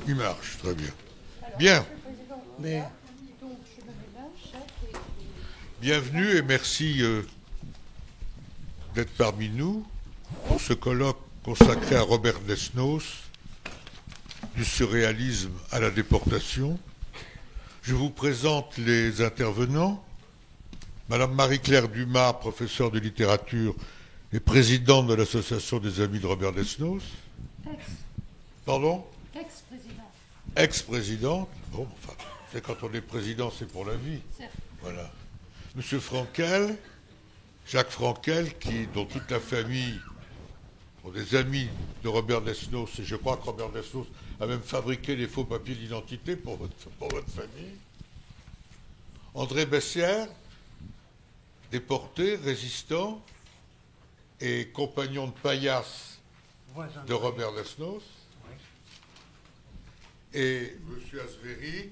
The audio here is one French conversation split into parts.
Il marche, très bien. Bien. Mais Bienvenue et merci d'être parmi nous pour ce colloque consacré à Robert Desnos, du surréalisme à la déportation. Je vous présente les intervenants. Madame Marie-Claire Dumas, professeure de littérature et présidente de l'Association des Amis de Robert Desnos. Pardon ? Ex-président. Ex-présidente. Bon, enfin, c'est quand on est président, c'est pour la vie. Certes. Voilà. Monsieur Frankel, Jacques Frankel, dont toute la famille sont des amis de Robert Desnos, et je crois que Robert Desnos a même fabriqué les faux papiers d'identité pour votre famille. André Bessières, déporté, résistant et compagnon de paillasse de Robert Desnos. Et M. Asveri,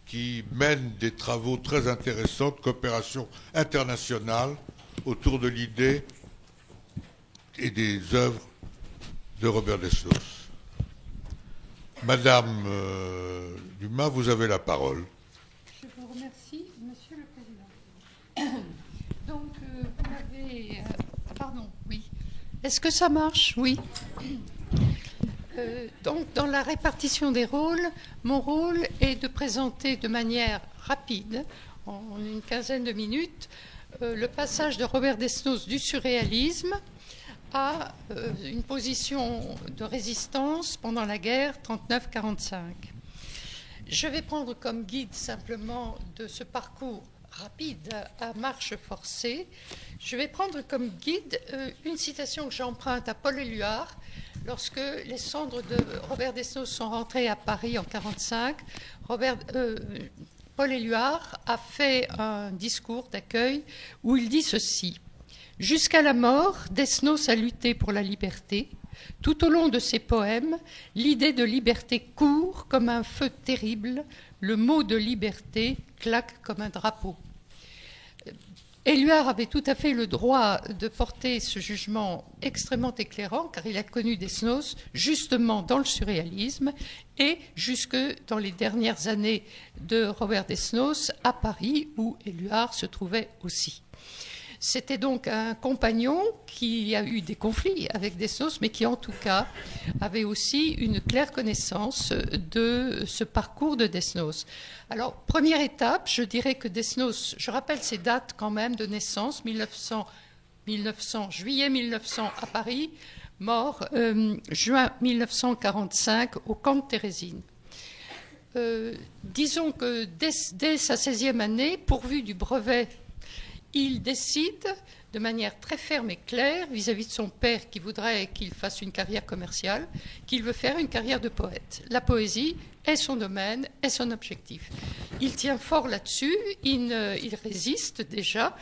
qui mène des travaux très intéressants de coopération internationale autour de l'idée et des œuvres de Robert Desnos. Madame Dumas, vous avez la parole. Je vous remercie, Monsieur le Président. Donc, vous m'avez... pardon, oui. Est-ce que ça marche? Oui. Donc, dans la répartition des rôles, mon rôle est de présenter de manière rapide, en une quinzaine de minutes, le passage de Robert Desnos du surréalisme à une position de résistance pendant la guerre 39-45. Je vais prendre comme guide simplement de ce parcours rapide à marche forcée. Je vais prendre comme guide une citation que j'emprunte à Paul Éluard. Lorsque les cendres de Robert Desnos sont rentrées à Paris en 1945, Paul Éluard a fait un discours d'accueil où il dit ceci. « Jusqu'à la mort, Desnos a lutté pour la liberté. Tout au long de ses poèmes, l'idée de liberté court comme un feu terrible, le mot de liberté claque comme un drapeau. » Éluard avait tout à fait le droit de porter ce jugement extrêmement éclairant, car il a connu Desnos justement dans le surréalisme et jusque dans les dernières années de Robert Desnos à Paris, où Éluard se trouvait aussi. C'était donc un compagnon qui a eu des conflits avec Desnos, mais qui en tout cas avait aussi une claire connaissance de ce parcours de Desnos. Alors, première étape, je dirais que Desnos, je rappelle ses dates quand même de naissance, 1900, juillet 1900 à Paris, mort juin 1945 au camp de Térésine. Disons que dès sa 16e année, pourvu du brevet, il décide de manière très ferme et claire vis-à-vis de son père qui voudrait qu'il fasse une carrière commerciale, qu'il veut faire une carrière de poète. La poésie est son domaine, est son objectif. Il tient fort là-dessus, il résiste déjà,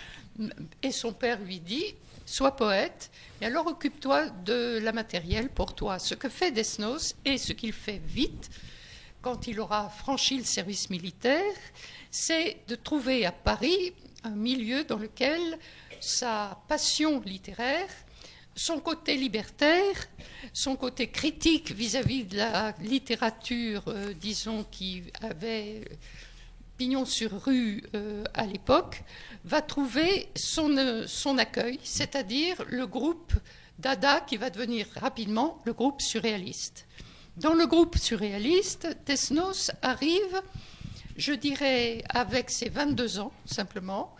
et son père lui dit « Sois poète, mais alors occupe-toi de la matérielle pour toi. » Ce que fait Desnos, et ce qu'il fait vite, quand il aura franchi le service militaire, c'est de trouver à Paris un milieu dans lequel sa passion littéraire, son côté libertaire, son côté critique vis-à-vis de la littérature, disons, qui avait pignon sur rue à l'époque, va trouver son accueil, c'est-à-dire le groupe Dada qui va devenir rapidement le groupe surréaliste. Dans le groupe surréaliste, Desnos arrive, je dirais, avec ses 22 ans, simplement.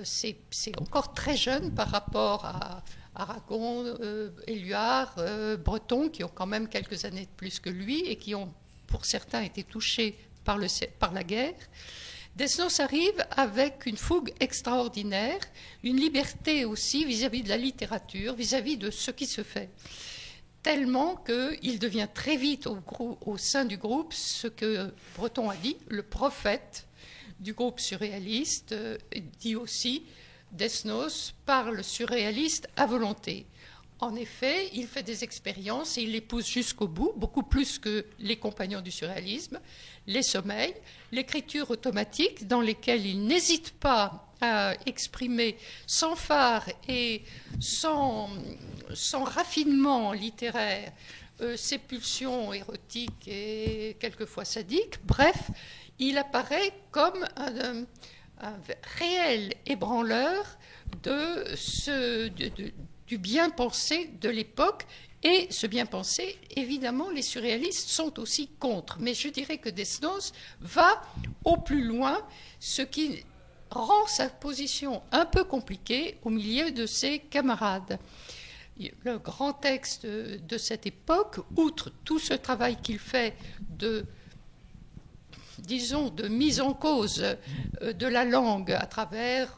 C'est encore très jeune par rapport à Aragon, Éluard, Breton, qui ont quand même quelques années de plus que lui et qui ont, pour certains, été touchés par la guerre. Desnos arrive avec une fougue extraordinaire, une liberté aussi vis-à-vis de la littérature, vis-à-vis de ce qui se fait. Tellement qu'il devient très vite au sein du groupe ce que Breton a dit, le prophète du groupe surréaliste, dit aussi Desnos parle surréaliste à volonté. En effet, il fait des expériences et il les pousse jusqu'au bout, beaucoup plus que les compagnons du surréalisme, les sommeils, l'écriture automatique dans lesquelles il n'hésite pas à exprimer sans phare et sans raffinement littéraire ses pulsions érotiques et quelquefois sadiques. Bref, il apparaît comme un réel ébranleur du bien-pensé de l'époque. Et ce bien-pensé, évidemment, les surréalistes sont aussi contre. Mais je dirais que Desnos va au plus loin, ce qui rend sa position un peu compliquée au milieu de ses camarades. Le grand texte de cette époque, outre tout ce travail qu'il fait de mise en cause de la langue à travers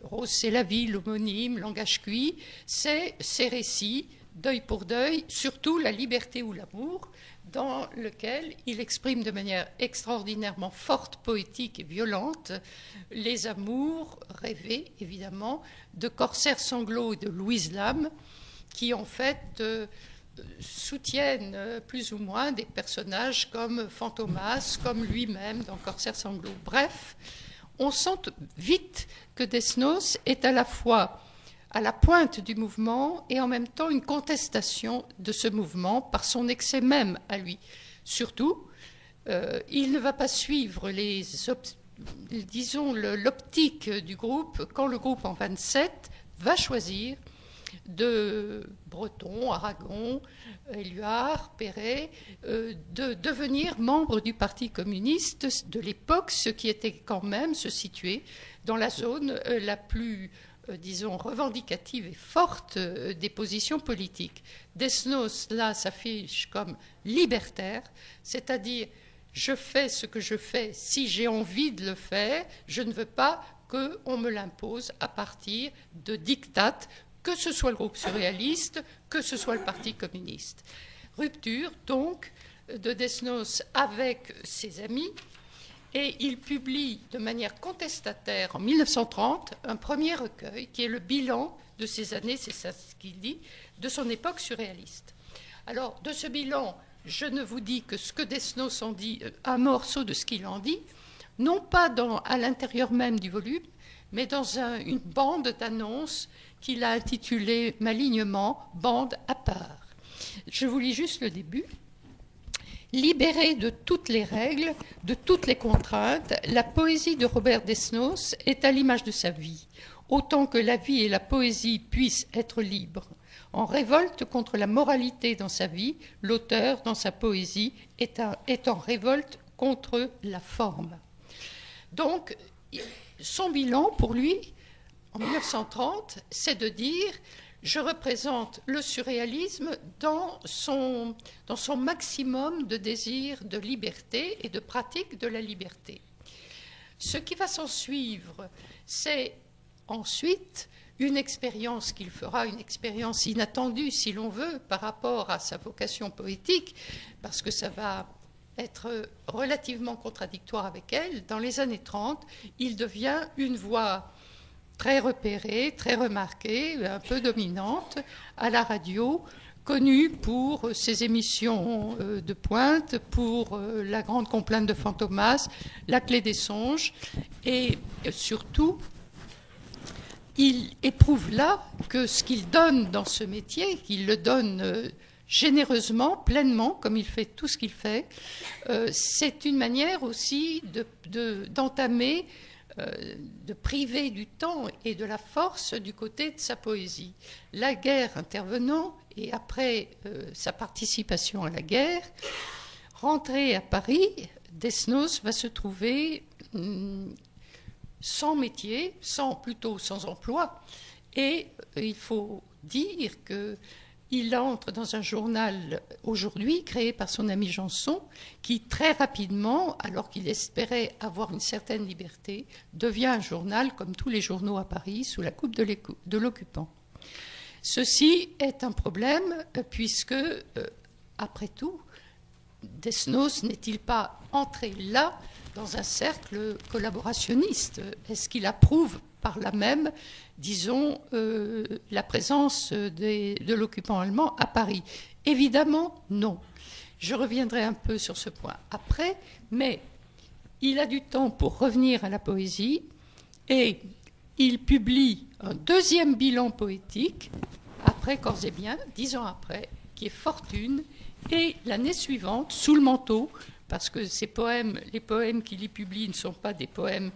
Rose c'est la vie, l'homonyme, langage cuit, c'est ces récits, deuil pour deuil, surtout la liberté ou l'amour, dans lequel il exprime de manière extraordinairement forte, poétique et violente les amours rêvés, évidemment, de Corsaire Sanglot et de Louise Lam, qui en fait soutiennent plus ou moins des personnages comme Fantomas, comme lui-même dans Corsaire Sanglot. Bref, on sent vite que Desnos est à la fois à la pointe du mouvement et en même temps une contestation de ce mouvement par son excès même à lui. Surtout, il ne va pas suivre l'optique du groupe quand le groupe en 27 va choisir de Breton, Aragon, Éluard, Perret, de devenir membre du Parti communiste de l'époque, ce qui était quand même se situer dans la zone la plus, revendicative et forte des positions politiques. Desnos, là, s'affiche comme libertaire, c'est-à-dire je fais ce que je fais si j'ai envie de le faire, je ne veux pas qu'on me l'impose à partir de diktats, que ce soit le groupe surréaliste, que ce soit le Parti communiste. Rupture, donc, de Desnos avec ses amis, et il publie de manière contestataire en 1930 un premier recueil qui est le bilan de ces années, c'est ça ce qu'il dit, de son époque surréaliste. Alors, de ce bilan, je ne vous dis que ce que Desnos en dit, un morceau de ce qu'il en dit, non pas à l'intérieur même du volume, mais dans une bande d'annonces qu'il a intitulée malignement « Bande à part ». Je vous lis juste le début. Libérée de toutes les règles, de toutes les contraintes, la poésie de Robert Desnos est à l'image de sa vie, autant que la vie et la poésie puissent être libres. En révolte contre la moralité dans sa vie, l'auteur, dans sa poésie, est en révolte contre la forme. Donc, son bilan, pour lui, en 1930, c'est de dire « Je représente le surréalisme dans son maximum de désir de liberté et de pratique de la liberté ». Ce qui va s'en suivre, c'est ensuite une expérience qu'il fera, une expérience inattendue, si l'on veut, par rapport à sa vocation poétique, parce que ça va être relativement contradictoire avec elle. Dans les années 30, il devient une voix très repérée, très remarquée, un peu dominante à la radio, connue pour ses émissions de pointe, pour la grande complainte de Fantomas, la clé des songes, et surtout, il éprouve là que ce qu'il donne dans ce métier, qu'il le donne généreusement, pleinement, comme il fait tout ce qu'il fait, c'est une manière aussi d'entamer, de priver du temps et de la force du côté de sa poésie. La guerre intervenant, et après sa participation à la guerre, rentré à Paris, Desnos va se trouver sans métier, plutôt sans emploi, et il faut dire qu'il entre dans un journal aujourd'hui créé par son ami Janson, qui très rapidement, alors qu'il espérait avoir une certaine liberté, devient un journal comme tous les journaux à Paris sous la coupe de l'occupant. Ceci est un problème puisque, après tout, Desnos n'est-il pas entré là dans un cercle collaborationniste? Est-ce qu'il approuve par là même, disons, la présence de l'occupant allemand à Paris? Évidemment, non. Je reviendrai un peu sur ce point après, mais il a du temps pour revenir à la poésie et il publie un deuxième bilan poétique, après Corps et Biens, 10 ans après, qui est Fortune, et l'année suivante, Sous le manteau, parce que les poèmes qu'il y publie ne sont pas des poèmes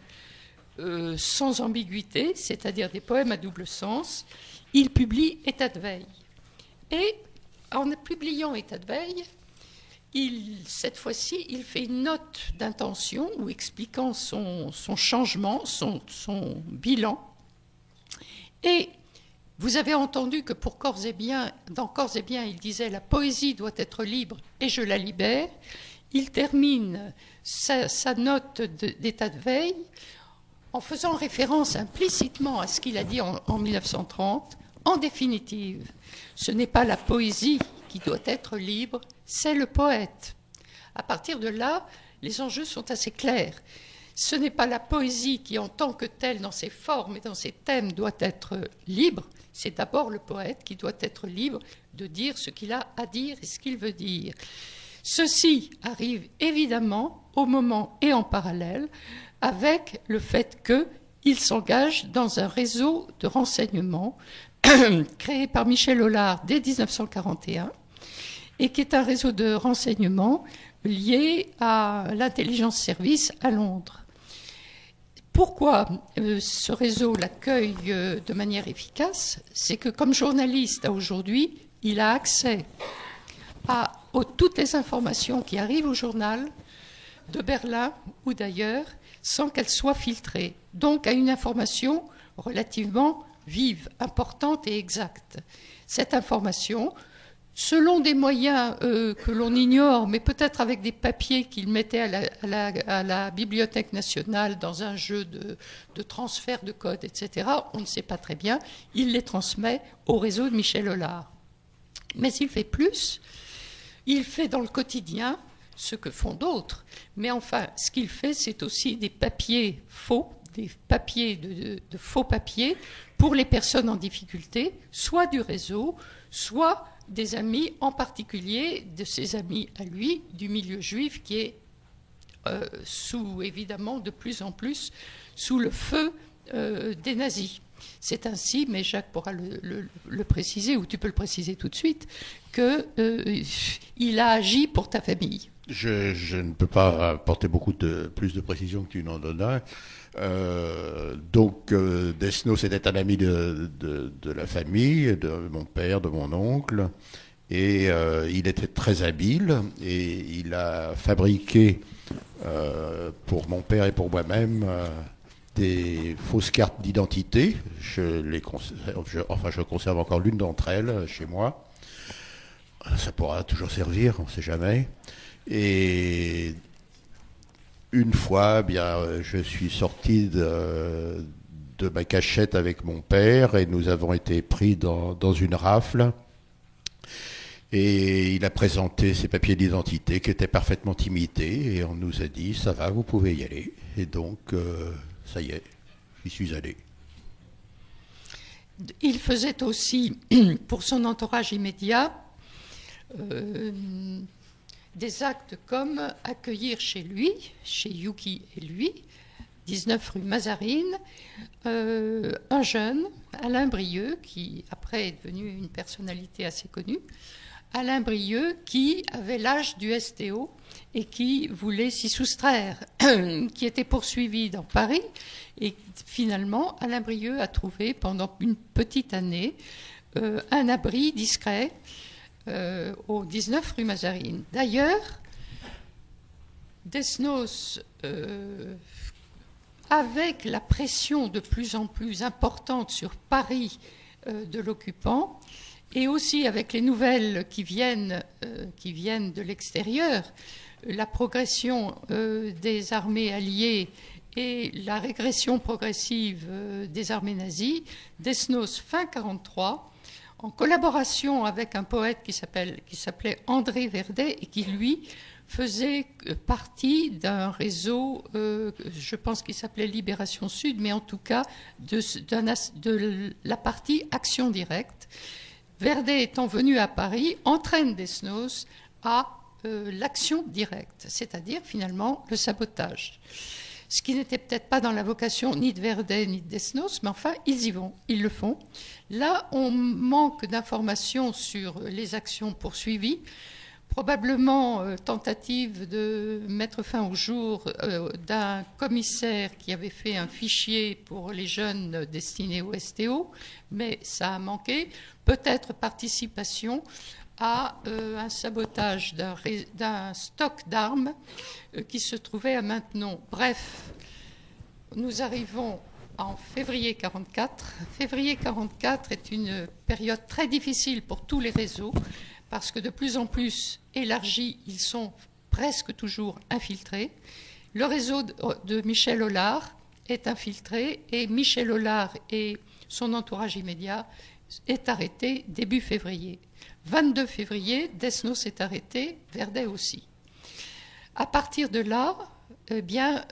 sans ambiguïté, c'est-à-dire des poèmes à double sens, il publie État de veille. Et en publiant État de veille, cette fois-ci, il fait une note d'intention ou expliquant son changement, son bilan. Et vous avez entendu que pour Corps et Biens, dans Corps et Biens, il disait « La poésie doit être libre et je la libère ». Il termine sa note d'état de veille en faisant référence implicitement à ce qu'il a dit en 1930. En définitive, ce n'est pas la poésie qui doit être libre, c'est le poète. À partir de là, les enjeux sont assez clairs. Ce n'est pas la poésie qui, en tant que telle, dans ses formes et dans ses thèmes, doit être libre. C'est d'abord le poète qui doit être libre de dire ce qu'il a à dire et ce qu'il veut dire. Ceci arrive évidemment au moment et en parallèle avec le fait qu'il s'engage dans un réseau de renseignement créé par Michel Hollard dès 1941 et qui est un réseau de renseignement lié à l'intelligence service à Londres. Pourquoi ce réseau l'accueille de manière efficace? C'est que comme journaliste aujourd'hui, il a accès à toutes les informations qui arrivent au journal de Berlin ou d'ailleurs sans qu'elles soient filtrées. Donc à une information relativement vive, importante et exacte. Cette information, selon des moyens que l'on ignore, mais peut-être avec des papiers qu'il mettait à la Bibliothèque nationale dans un jeu de transfert de code, etc., on ne sait pas très bien, il les transmet au réseau de Michel Hollard. Mais il fait plus, il fait dans le quotidien ce que font d'autres, mais enfin, ce qu'il fait, c'est aussi des papiers faux, des papiers de faux papiers pour les personnes en difficulté, soit du réseau, soit des amis, en particulier de ses amis à lui, du milieu juif, qui est évidemment, de plus en plus sous le feu des nazis. C'est ainsi, mais Jacques pourra le préciser, ou tu peux le préciser tout de suite, qu'il a agi pour ta famille. Je ne peux pas apporter plus de précision que tu n'en donnes. Desnos était un ami de la famille, de mon père, de mon oncle, et il était très habile, et il a fabriqué pour mon père et pour moi-même des fausses cartes d'identité. Je conserve encore l'une d'entre elles chez moi. Ça pourra toujours servir, on ne sait jamais. Et une fois, je suis sorti de ma cachette avec mon père et nous avons été pris dans une rafle. Et il a présenté ses papiers d'identité qui étaient parfaitement imités et on nous a dit « ça va, vous pouvez y aller ». Et donc, ça y est, j'y suis allé. Il faisait aussi, pour son entourage immédiat, des actes comme accueillir chez lui, chez Yuki et lui, 19 rue Mazarine, un jeune, Alain Brieux, qui après est devenu une personnalité assez connue, Alain Brieux qui avait l'âge du STO et qui voulait s'y soustraire, qui était poursuivi dans Paris. Et finalement, Alain Brieux a trouvé pendant une petite année un abri discret au 19 rue Mazarine. D'ailleurs, Desnos, avec la pression de plus en plus importante sur Paris de l'occupant, et aussi avec les nouvelles qui viennent de l'extérieur, la progression des armées alliées et la régression progressive des armées nazies, Desnos, fin 1943, en collaboration avec un poète qui s'appelait André Verdet et qui, lui, faisait partie d'un réseau, je pense qu'il s'appelait Libération Sud, mais en tout cas de la partie Action Directe. Verdet étant venu à Paris, entraîne Desnos à l'action directe, c'est-à-dire finalement le sabotage. ce qui n'était peut-être pas dans la vocation ni de Verdet ni de Desnos, mais enfin, ils y vont, ils le font. Là, on manque d'informations sur les actions poursuivies, probablement tentative de mettre fin au jour d'un commissaire qui avait fait un fichier pour les jeunes destinés au STO, mais ça a manqué. Peut-être participation à un sabotage d'un stock d'armes qui se trouvait à Maintenon. Bref, nous arrivons en février 1944. Février 1944 est une période très difficile pour tous les réseaux, parce que de plus en plus élargis, ils sont presque toujours infiltrés. Le réseau de Michel Hollard est infiltré, et Michel Hollard et son entourage immédiat est arrêté début février. 22 février, Desnos est arrêté, Verdet aussi. À partir de là, eh bien,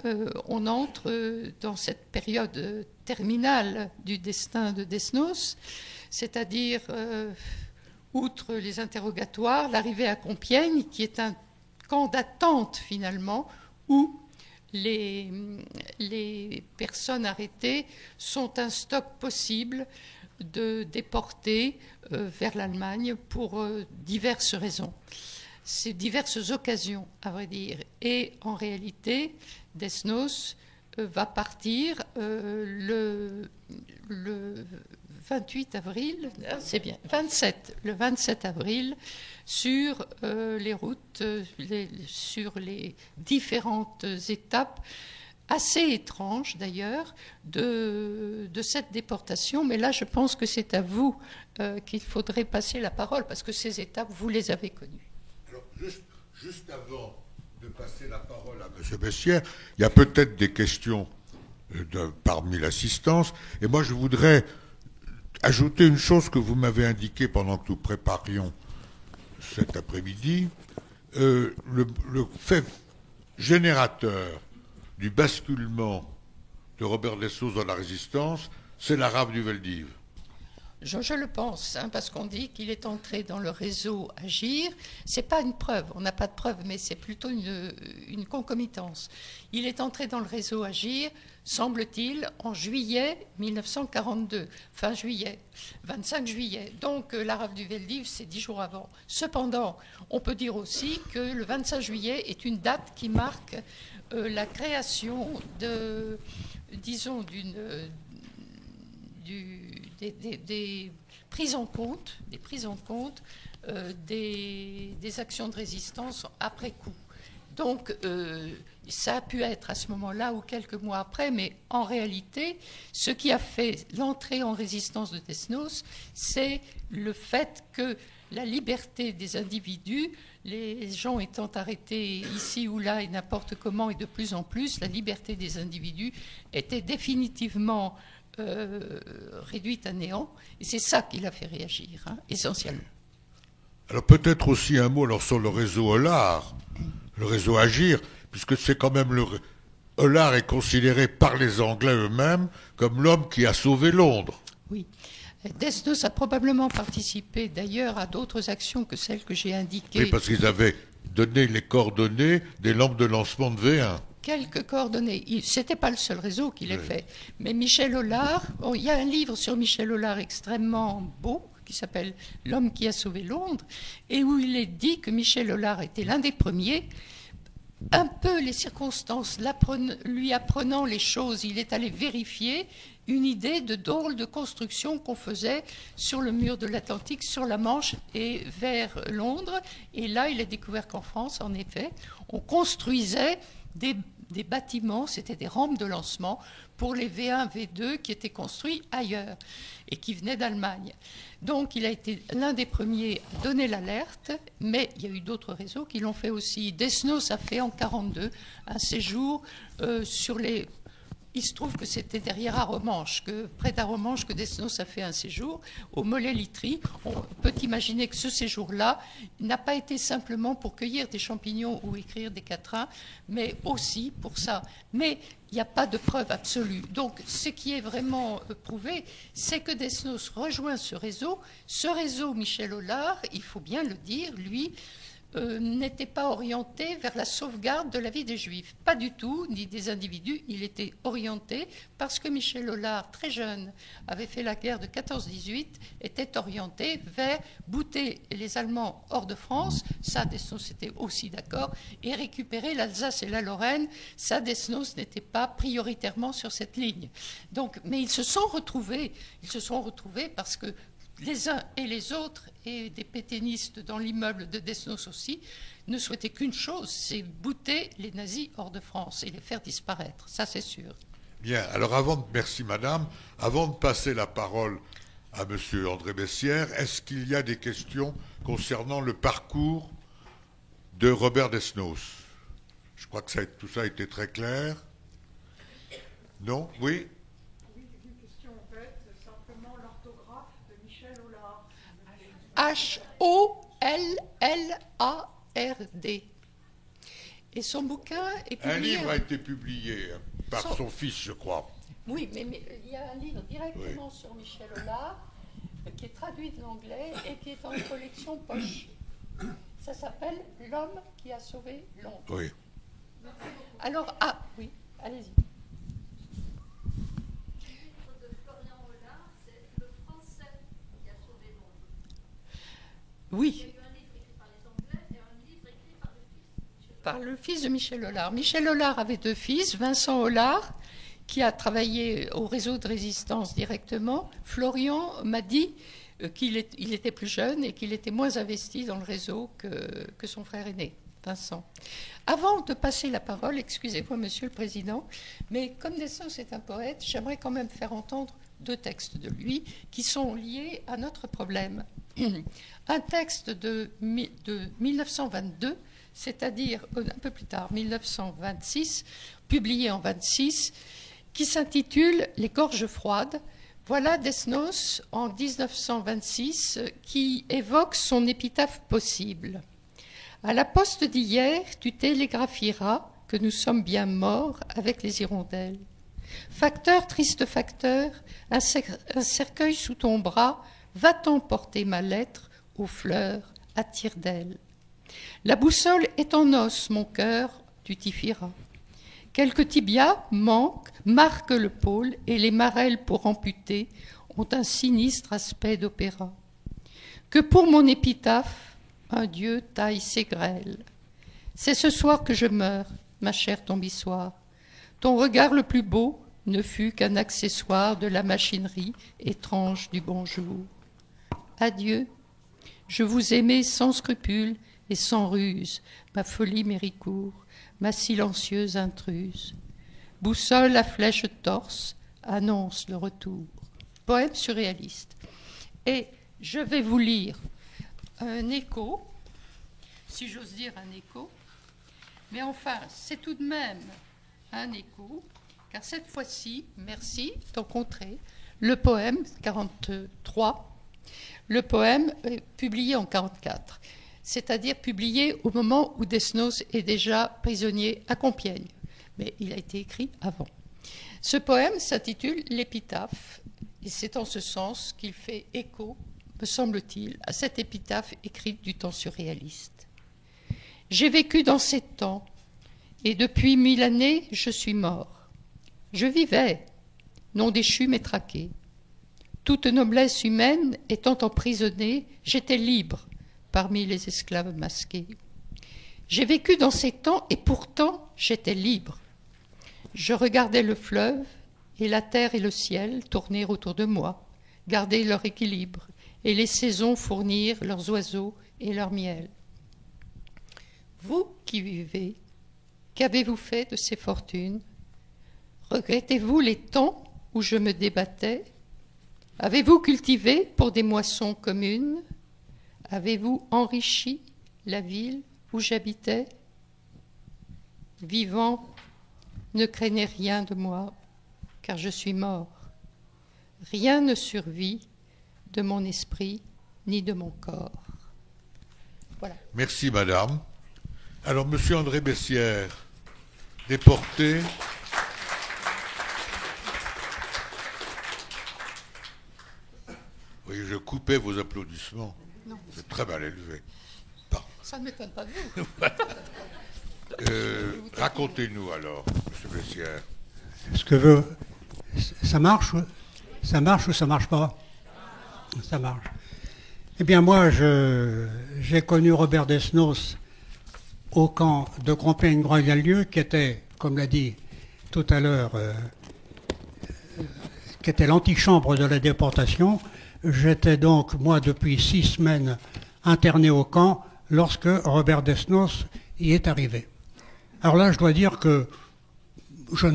on entre dans cette période terminale du destin de Desnos, c'est-à-dire, outre les interrogatoires, l'arrivée à Compiègne, qui est un camp d'attente finalement, où les personnes arrêtées sont un stock possible de déporter vers l'Allemagne pour diverses raisons. C'est diverses occasions, à vrai dire. Et en réalité, Desnos va partir le 28 avril, c'est bien, le 27 avril, sur les routes, sur les différentes étapes, assez étranges d'ailleurs, de cette déportation. Mais là, je pense que c'est à vous qu'il faudrait passer la parole, parce que ces étapes, vous les avez connues. Alors, juste avant de passer la parole à M. Bessières, il y a peut-être des questions parmi l'assistance, et moi je voudrais ajouter une chose que vous m'avez indiquée pendant que nous préparions cet après-midi. Le fait générateur du basculement de Robert Desnos dans la résistance, c'est l'arabe du Veldiv. Je le pense, parce qu'on dit qu'il est entré dans le réseau Agir. Ce n'est pas une preuve, on n'a pas de preuve, mais c'est plutôt une concomitance. Il est entré dans le réseau Agir, semble-t-il, en juillet 1942, fin juillet, 25 juillet. Donc l'arabe du Veldiv, c'est 10 jours avant. Cependant, on peut dire aussi que le 25 juillet est une date qui marque la création des prises en compte, des actions de résistance après coup. Donc, ça a pu être à ce moment-là ou quelques mois après, mais en réalité, ce qui a fait l'entrée en résistance de Desnos, c'est le fait que la liberté des individus, les gens étant arrêtés ici ou là et n'importe comment et de plus en plus, la liberté des individus était définitivement réduite à néant, et c'est ça qui l'a fait réagir, essentiellement. Alors peut-être aussi un mot sur le réseau Hollard, le réseau Agir, puisque c'est quand même Hollard est considéré par les Anglais eux-mêmes comme l'homme qui a sauvé Londres. Oui. Desnos a probablement participé d'ailleurs à d'autres actions que celles que j'ai indiquées. Oui, parce qu'ils avaient donné les coordonnées des lampes de lancement de V1. Quelques coordonnées. Ce n'était pas le seul réseau qui l'ait fait. Mais Michel Hollard, il y a un livre sur Michel Hollard extrêmement beau, qui s'appelle « L'homme qui a sauvé Londres », et où il est dit que Michel Hollard était l'un des premiers. Un peu les circonstances lui apprenant les choses, il est allé vérifier une idée de drôle de construction qu'on faisait sur le mur de l'Atlantique, sur la Manche et vers Londres. Et là, il a découvert qu'en France, en effet, on construisait des bâtiments, c'était des rampes de lancement pour les V1, V2 qui étaient construits ailleurs et qui venaient d'Allemagne. Donc il a été l'un des premiers à donner l'alerte, mais il y a eu d'autres réseaux qui l'ont fait aussi. Desnos a fait en 1942 un séjour sur les... Il se trouve que c'était derrière Arromanches, près d'Arromanches, que Desnos a fait un séjour au Mollet-Litry. On peut imaginer que ce séjour-là n'a pas été simplement pour cueillir des champignons ou écrire des quatrains, mais aussi pour ça. Mais il n'y a pas de preuve absolue. Donc, ce qui est vraiment prouvé, c'est que Desnos rejoint ce réseau. Ce réseau, Michel Hollard, il faut bien le dire, lui, n'était pas orienté vers la sauvegarde de la vie des Juifs. Pas du tout, ni des individus. Il était orienté parce que Michel Hollard, très jeune, avait fait la guerre de 14-18, était orienté vers bouter les Allemands hors de France. Ça, Desnos était aussi d'accord, et récupérer l'Alsace et la Lorraine. Ça, Desnos n'était pas prioritairement sur cette ligne. Donc, mais ils se sont retrouvés parce que les uns et les autres, et des pétainistes dans l'immeuble de Desnos aussi, ne souhaitaient qu'une chose, c'est bouter les nazis hors de France et les faire disparaître. Ça, c'est sûr. Bien. Alors, merci madame. Avant de passer la parole à monsieur André Bessières, est-ce qu'il y a des questions concernant le parcours de Robert Desnos? Je crois que tout ça a été très clair. Non? Oui? Hollard. Et son bouquin est publié... Un livre a été publié par son fils, je crois. Oui, mais il y a un livre directement sur Michel Hollard qui est traduit de l'anglais et qui est en collection poche. Ça s'appelle « L'homme qui a sauvé Londres ». Oui. Alors, oui, allez-y. Oui. Par le fils de Michel Hollard. Michel Hollard avait 2 fils, Vincent Hollard, qui a travaillé au réseau de résistance directement. Florian m'a dit qu'il était plus jeune et qu'il était moins investi dans le réseau que son frère aîné, Vincent. Avant de passer la parole, excusez-moi, Monsieur le Président, mais comme Desnos est un poète, j'aimerais quand même faire entendre 2 textes de lui qui sont liés à notre problème. Un texte de 1922, c'est-à-dire un peu plus tard, 1926, publié en 26, qui s'intitule « Les gorges froides ». Voilà Desnos, en 1926, qui évoque son épitaphe possible. « À la poste d'hier, tu télégraphieras que nous sommes bien morts avec les hirondelles. Facteur, triste facteur, un cercueil sous ton bras, va-t'en porter ma lettre aux fleurs à tire-d'aile. La boussole est en os, mon cœur, tu t'y fieras. Quelques tibias marquent le pôle et les marelles pour amputer ont un sinistre aspect d'opéra. Que pour mon épitaphe, un dieu taille ses grêles. C'est ce soir que je meurs, ma chère tombissoire. Ton regard le plus beau ne fut qu'un accessoire de la machinerie étrange du bonjour. Adieu, je vous aimais sans scrupule et sans ruse, ma folie Méricourt, ma silencieuse intruse. Boussole à flèche torse annonce le retour. Poème surréaliste. Et je vais vous lire un écho, si j'ose dire un écho, mais enfin, c'est tout de même un écho, car cette fois-ci, merci d'encontrer le poème 43. Le poème est publié en 1944, c'est-à-dire publié au moment où Desnos est déjà prisonnier à Compiègne, mais il a été écrit avant. Ce poème s'intitule « L'épitaphe » et c'est en ce sens qu'il fait écho, me semble-t-il, à cette épitaphe écrite du temps surréaliste. « J'ai vécu dans ces temps, et depuis 1000 années, je suis mort. Je vivais, non déchu mais traqué. Toute noblesse humaine étant emprisonnée, j'étais libre parmi les esclaves masqués. J'ai vécu dans ces temps et pourtant j'étais libre. Je regardais le fleuve et la terre et le ciel tourner autour de moi, garder leur équilibre et les saisons fournir leurs oiseaux et leur miel. Vous qui vivez, qu'avez-vous fait de ces fortunes? Regrettez-vous les temps où je me débattais? Avez-vous cultivé pour des moissons communes? Avez-vous enrichi la ville où j'habitais? Vivant, ne craignez rien de moi, car je suis mort. Rien ne survit de mon esprit ni de mon corps. Voilà. Merci, madame. Alors, monsieur André Bessières, déporté. Oui, je coupais vos applaudissements. C'est très mal élevé. Pardon. Ça ne m'étonne pas de vous. Racontez-nous alors, M. Bessières. Ce que veut... Ça marche ou ça marche pas? Ça marche. Eh bien, moi, j'ai connu Robert Desnos au camp de Compiègne-Royal-Lieu, qui était, comme l'a dit tout à l'heure, qui était l'antichambre de la déportation. J'étais donc, moi, depuis 6 semaines, interné au camp lorsque Robert Desnos y est arrivé. Alors là, je dois dire que je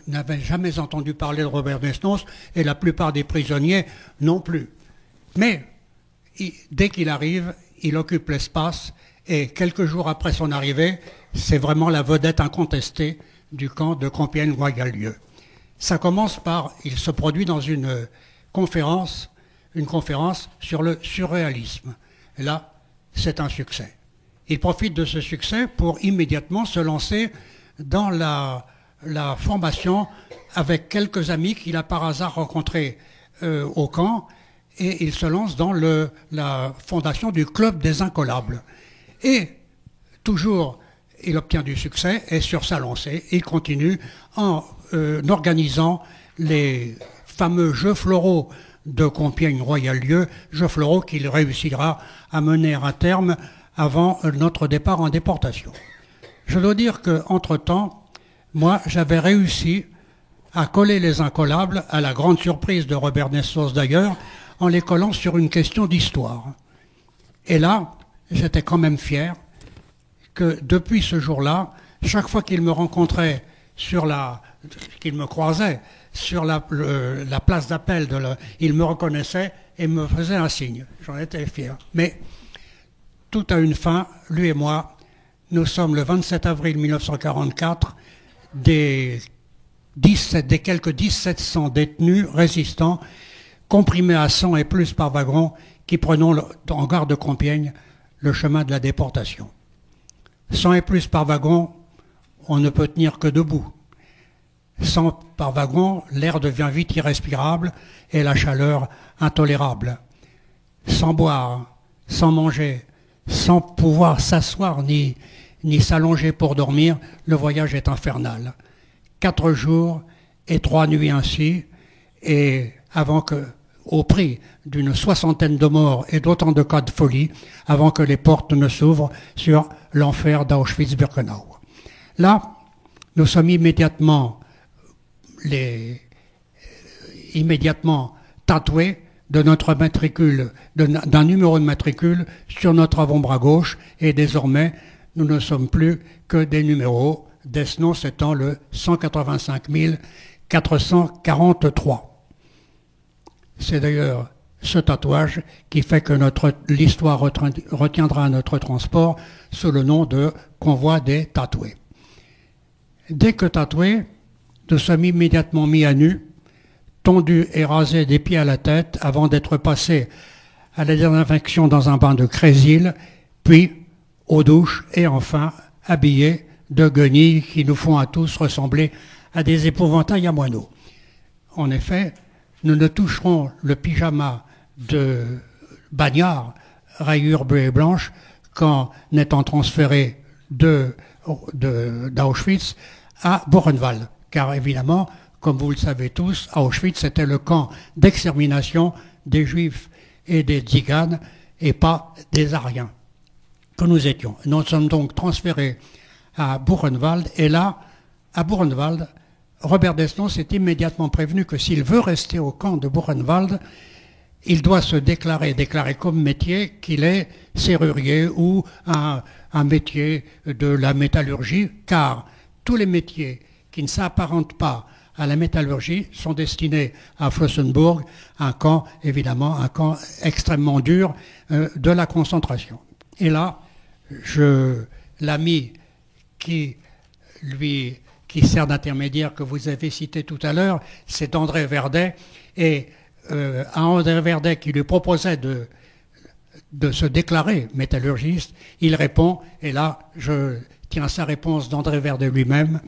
n'avais jamais entendu parler de Robert Desnos, et la plupart des prisonniers non plus. Mais, dès qu'il arrive, il occupe l'espace, et quelques jours après son arrivée, c'est vraiment la vedette incontestée du camp de Compiègne-Royal-Lieu. Ça commence par, il se produit dans une conférence sur le surréalisme. Et là, c'est un succès. Il profite de ce succès pour immédiatement se lancer dans la formation avec quelques amis qu'il a par hasard rencontrés au camp, et il se lance dans la fondation du Club des Incollables. Et toujours, il obtient du succès, et sur sa lancée, il continue en organisant les fameux Jeux floraux de Compiègne-Royal-Lieu, Jeux floraux qu'il réussira à mener à terme avant notre départ en déportation. Je dois dire qu'entre-temps, moi, j'avais réussi à coller les incollables, à la grande surprise de Robert Desnos d'ailleurs, en les collant sur une question d'histoire. Et là, j'étais quand même fier que depuis ce jour-là, chaque fois qu'il me rencontrait qu'il me croisait sur la place d'appel, il me reconnaissait et me faisait un signe. J'en étais fier. Mais tout a une fin, lui et moi. Nous sommes le 27 avril 1944, des quelques 1700 détenus résistants, comprimés à 100 et plus par wagon, qui prenons en gare de Compiègne le chemin de la déportation. 100 et plus par wagon, on ne peut tenir que debout. 100 par wagon, l'air devient vite irrespirable et la chaleur intolérable. Sans boire, sans manger, sans pouvoir s'asseoir ni s'allonger pour dormir, le voyage est infernal. 4 jours et 3 nuits ainsi, et au prix d'une 60aine de morts et d'autant de cas de folie, avant que les portes ne s'ouvrent sur l'enfer d'Auschwitz-Birkenau. Là, nous sommes immédiatement tatoués de notre matricule, d'un numéro de matricule sur notre avant-bras gauche, et désormais, nous ne sommes plus que des numéros, Desnos étant le 185 443. C'est d'ailleurs ce tatouage qui fait que l'histoire retiendra notre transport sous le nom de convoi des tatoués. Dès que tatoués, nous sommes immédiatement mis à nu, tondus et rasés des pieds à la tête avant d'être passés à la désinfection dans un bain de crésil, puis aux douches et enfin habillés de guenilles qui nous font à tous ressembler à des épouvantails à moineaux. En effet, nous ne toucherons le pyjama de Bagnard, rayures bleues et blanches, qu'en étant transféré d'Auschwitz à Buchenwald. Car évidemment, comme vous le savez tous, Auschwitz c'était le camp d'extermination des Juifs et des Tziganes et pas des Aryens que nous étions. Nous sommes donc transférés à Buchenwald, et là, à Buchenwald, Robert Desnos est immédiatement prévenu que s'il veut rester au camp de Buchenwald, il doit se déclarer comme métier qu'il est serrurier ou un métier de la métallurgie, car tous les métiers qui ne s'apparentent pas à la métallurgie sont destinés à Flossenbürg, un camp extrêmement dur de la concentration. Et là, l'ami qui sert d'intermédiaire que vous avez cité tout à l'heure, c'est André Verdet, et à André Verdet qui lui proposait de se déclarer métallurgiste, il répond, et là je tiens sa réponse d'André Verdet lui-même,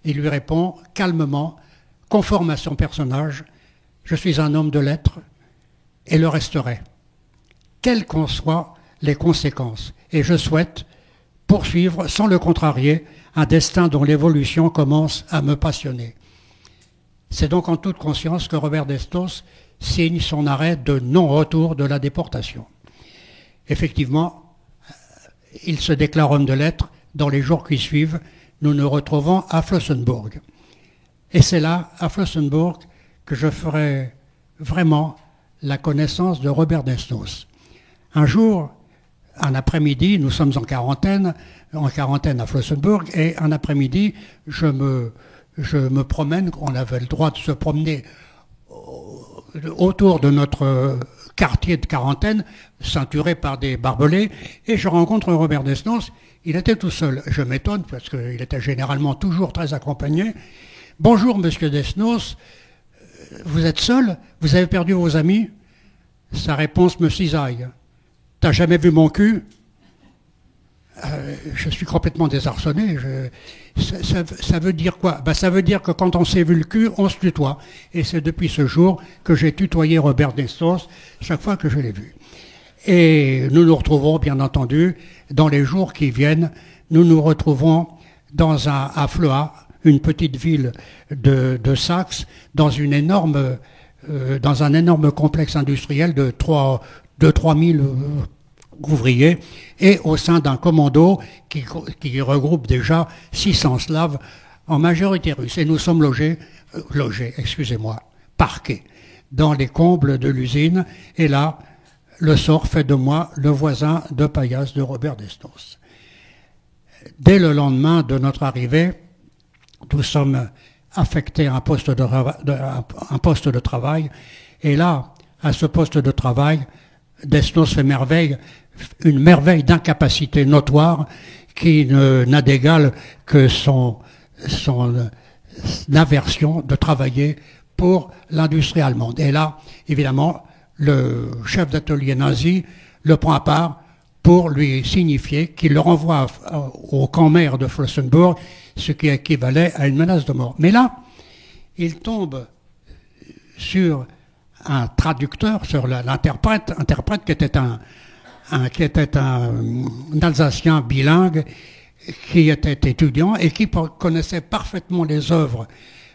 il lui répond calmement, conforme à son personnage, je suis un homme de lettres et le resterai, quelles qu'en soient les conséquences. et je souhaite poursuivre, sans le contrarier, un destin dont l'évolution commence à me passionner. C'est donc en toute conscience que Robert Desnos signe son arrêt de non-retour de la déportation. Effectivement, il se déclare homme de lettres. Dans les jours qui suivent, nous nous retrouvons à Flossenburg. Et c'est là, à Flossenburg, que je ferai vraiment la connaissance de Robert Desnos. Un jour, un après-midi, nous sommes en quarantaine à Flossenburg, et un après-midi, je me promène, on avait le droit de se promener autour de notre quartier de quarantaine, ceinturé par des barbelés, et je rencontre Robert Desnos. Il était tout seul. Je m'étonne, parce qu'il était généralement toujours très accompagné. « Bonjour, monsieur Desnos, vous êtes seul? Vous avez perdu vos amis ?» Sa réponse me cisaille. « T'as jamais vu mon cul ?» Je suis complètement désarçonné. Ça veut dire quoi? Ça veut dire que quand on s'est vu le cul, on se tutoie. Et c'est depuis ce jour que j'ai tutoyé Robert Desnos chaque fois que je l'ai vu. Et nous nous retrouvons, bien entendu, dans les jours qui viennent. Nous nous retrouvons à Floa, une petite ville de Saxe, dans un énorme complexe industriel de 3000 ouvriers, et au sein d'un commando qui regroupe déjà 600 Slaves, en majorité russes. Et nous sommes parqués dans les combles de l'usine. Et là, le sort fait de moi le voisin de paillasse de Robert Desnos. Dès le lendemain de notre arrivée, nous sommes affectés à un poste de travail. Et là, à ce poste de travail, Desnos fait une merveille d'incapacité notoire qui n'a d'égal que son aversion de travailler pour l'industrie allemande. Et là, évidemment, le chef d'atelier nazi le prend à part pour lui signifier qu'il le renvoie au camp mère de Flossenburg, ce qui équivalait à une menace de mort. Mais là, il tombe sur un traducteur, sur l'interprète qui était un Alsacien bilingue, qui était étudiant et qui connaissait parfaitement les œuvres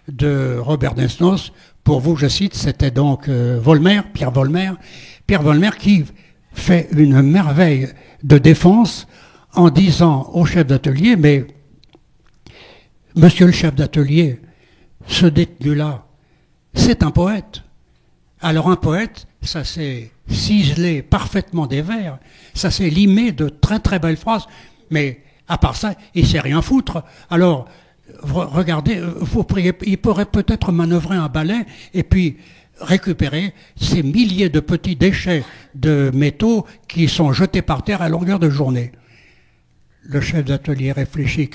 de Robert Desnos. Pour vous, je cite, c'était donc Pierre Volmer, qui fait une merveille de défense en disant au chef d'atelier, mais monsieur le chef d'atelier, ce détenu-là, c'est un poète. Alors un poète, ça s'est ciselé parfaitement des vers, ça s'est limé de très très belles phrases, mais à part ça, il sait rien foutre. Alors, regardez, il pourrait peut-être manœuvrer un balai et puis récupérer ces milliers de petits déchets de métaux qui sont jetés par terre à longueur de journée. Le chef d'atelier réfléchit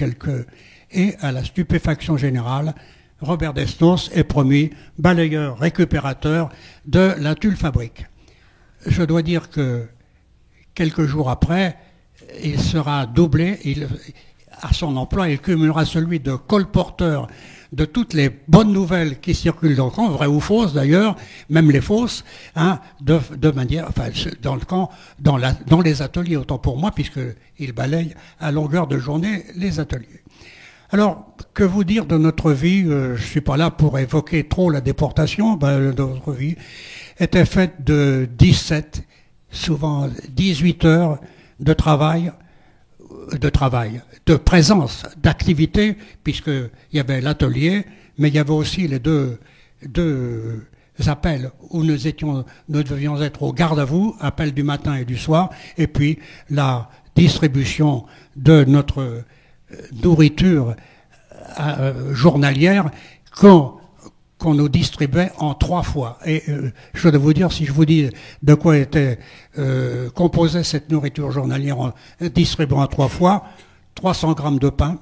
et à la stupéfaction générale, Robert Desnos est promu balayeur récupérateur de la Tulle Fabrique. Je dois dire que quelques jours après, il sera doublé, à son emploi, il cumulera celui de colporteur de toutes les bonnes nouvelles qui circulent dans le camp, vraies ou fausses d'ailleurs, même les fausses, de manière, enfin, dans le camp, dans les ateliers, autant pour moi, puisqu'il balaye à longueur de journée les ateliers. Alors, que vous dire de notre vie? Je suis pas là pour évoquer trop la déportation. Notre vie était faite de 17, souvent 18 heures de travail, de présence, d'activité, puisqu'il y avait l'atelier, mais il y avait aussi les deux appels où nous devions être au garde à vous, appel du matin et du soir, et puis la distribution de notre nourriture journalière qu'on nous distribuait en 3 fois. Et je dois vous dire, si je vous dis de quoi était composée cette nourriture journalière distribuée en 3 fois, 300 grammes de pain,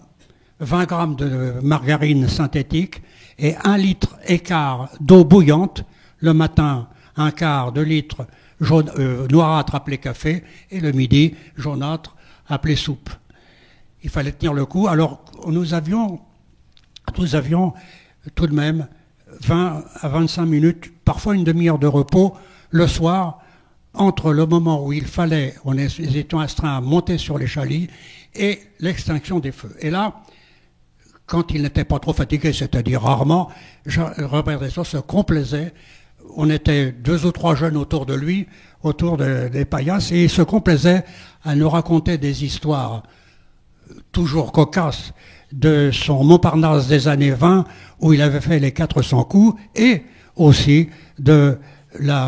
20 grammes de margarine synthétique et 1,5 litre d'eau bouillante, le matin 1/4 de litre noirâtre appelé café, et le midi jaunâtre appelé soupe. Il fallait tenir le coup. Alors nous avions tout de même 20 à 25 minutes, parfois une demi-heure de repos le soir, entre le moment où il fallait, ils étaient astreints à monter sur les chalets, et l'extinction des feux. Et là, quand il n'était pas trop fatigué, c'est-à-dire rarement, Robert Desnos se complaisait. On était 2 ou 3 jeunes autour de lui, autour des paillasses, et il se complaisait à nous raconter des histoires toujours cocasses de son Montparnasse des années 20, où il avait fait les 400 coups, et aussi de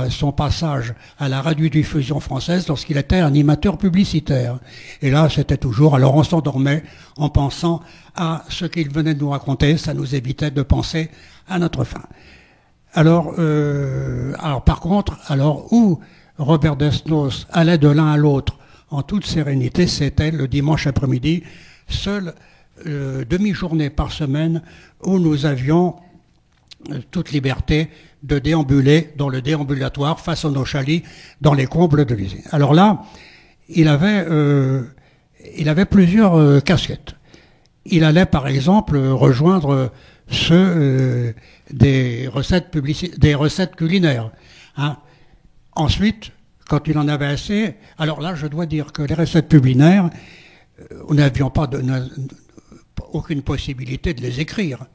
son passage à la radiodiffusion française lorsqu'il était animateur publicitaire. Et là, c'était toujours... Alors on s'endormait en pensant à ce qu'il venait de nous raconter, ça nous évitait de penser à notre fin. Alors par contre, où Robert Desnos allait de l'un à l'autre en toute sérénité, c'était le dimanche après-midi, seule demi-journée par semaine où nous avions toute liberté de déambuler dans le déambulatoire face à nos chalets dans les combles de l'usine. Alors là, il avait plusieurs casquettes. Il allait par exemple rejoindre ceux des recettes culinaires. Hein. Ensuite, quand il en avait assez, alors là je dois dire que les recettes culinaires, nous n'avions pas aucune possibilité de les écrire.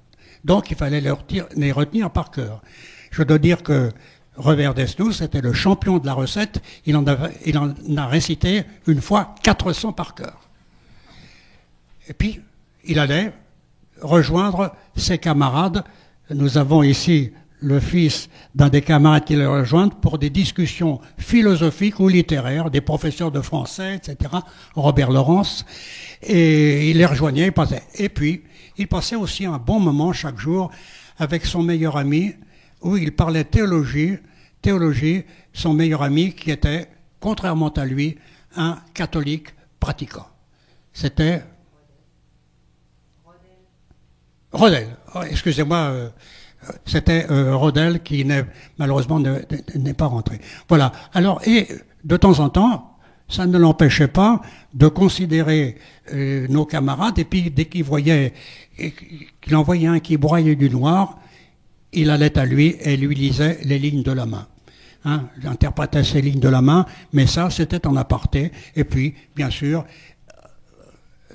Donc il fallait les retenir par cœur. Je dois dire que Robert Desnos était le champion de la recette. Il en a récité une fois 400 par cœur. Et puis, il allait rejoindre ses camarades. Nous avons ici le fils d'un des camarades qui les rejoint pour des discussions philosophiques ou littéraires, des professeurs de français, etc., Robert Laurence. Et il les rejoignait, il passait. Et puis, il passait aussi un bon moment chaque jour avec son meilleur ami, où il parlait théologie, son meilleur ami qui était, contrairement à lui, un catholique pratiquant. C'était Rodel. Oh, excusez-moi, c'était Rodel qui malheureusement n'est pas rentré. Voilà. Alors, et de temps en temps, ça ne l'empêchait pas de considérer nos camarades, et puis dès qu'il en voyait un qui broyait du noir, il allait à lui et lui lisait les lignes de la main. Hein, il interprétait ces lignes de la main, mais ça, c'était en aparté. Et puis, bien sûr,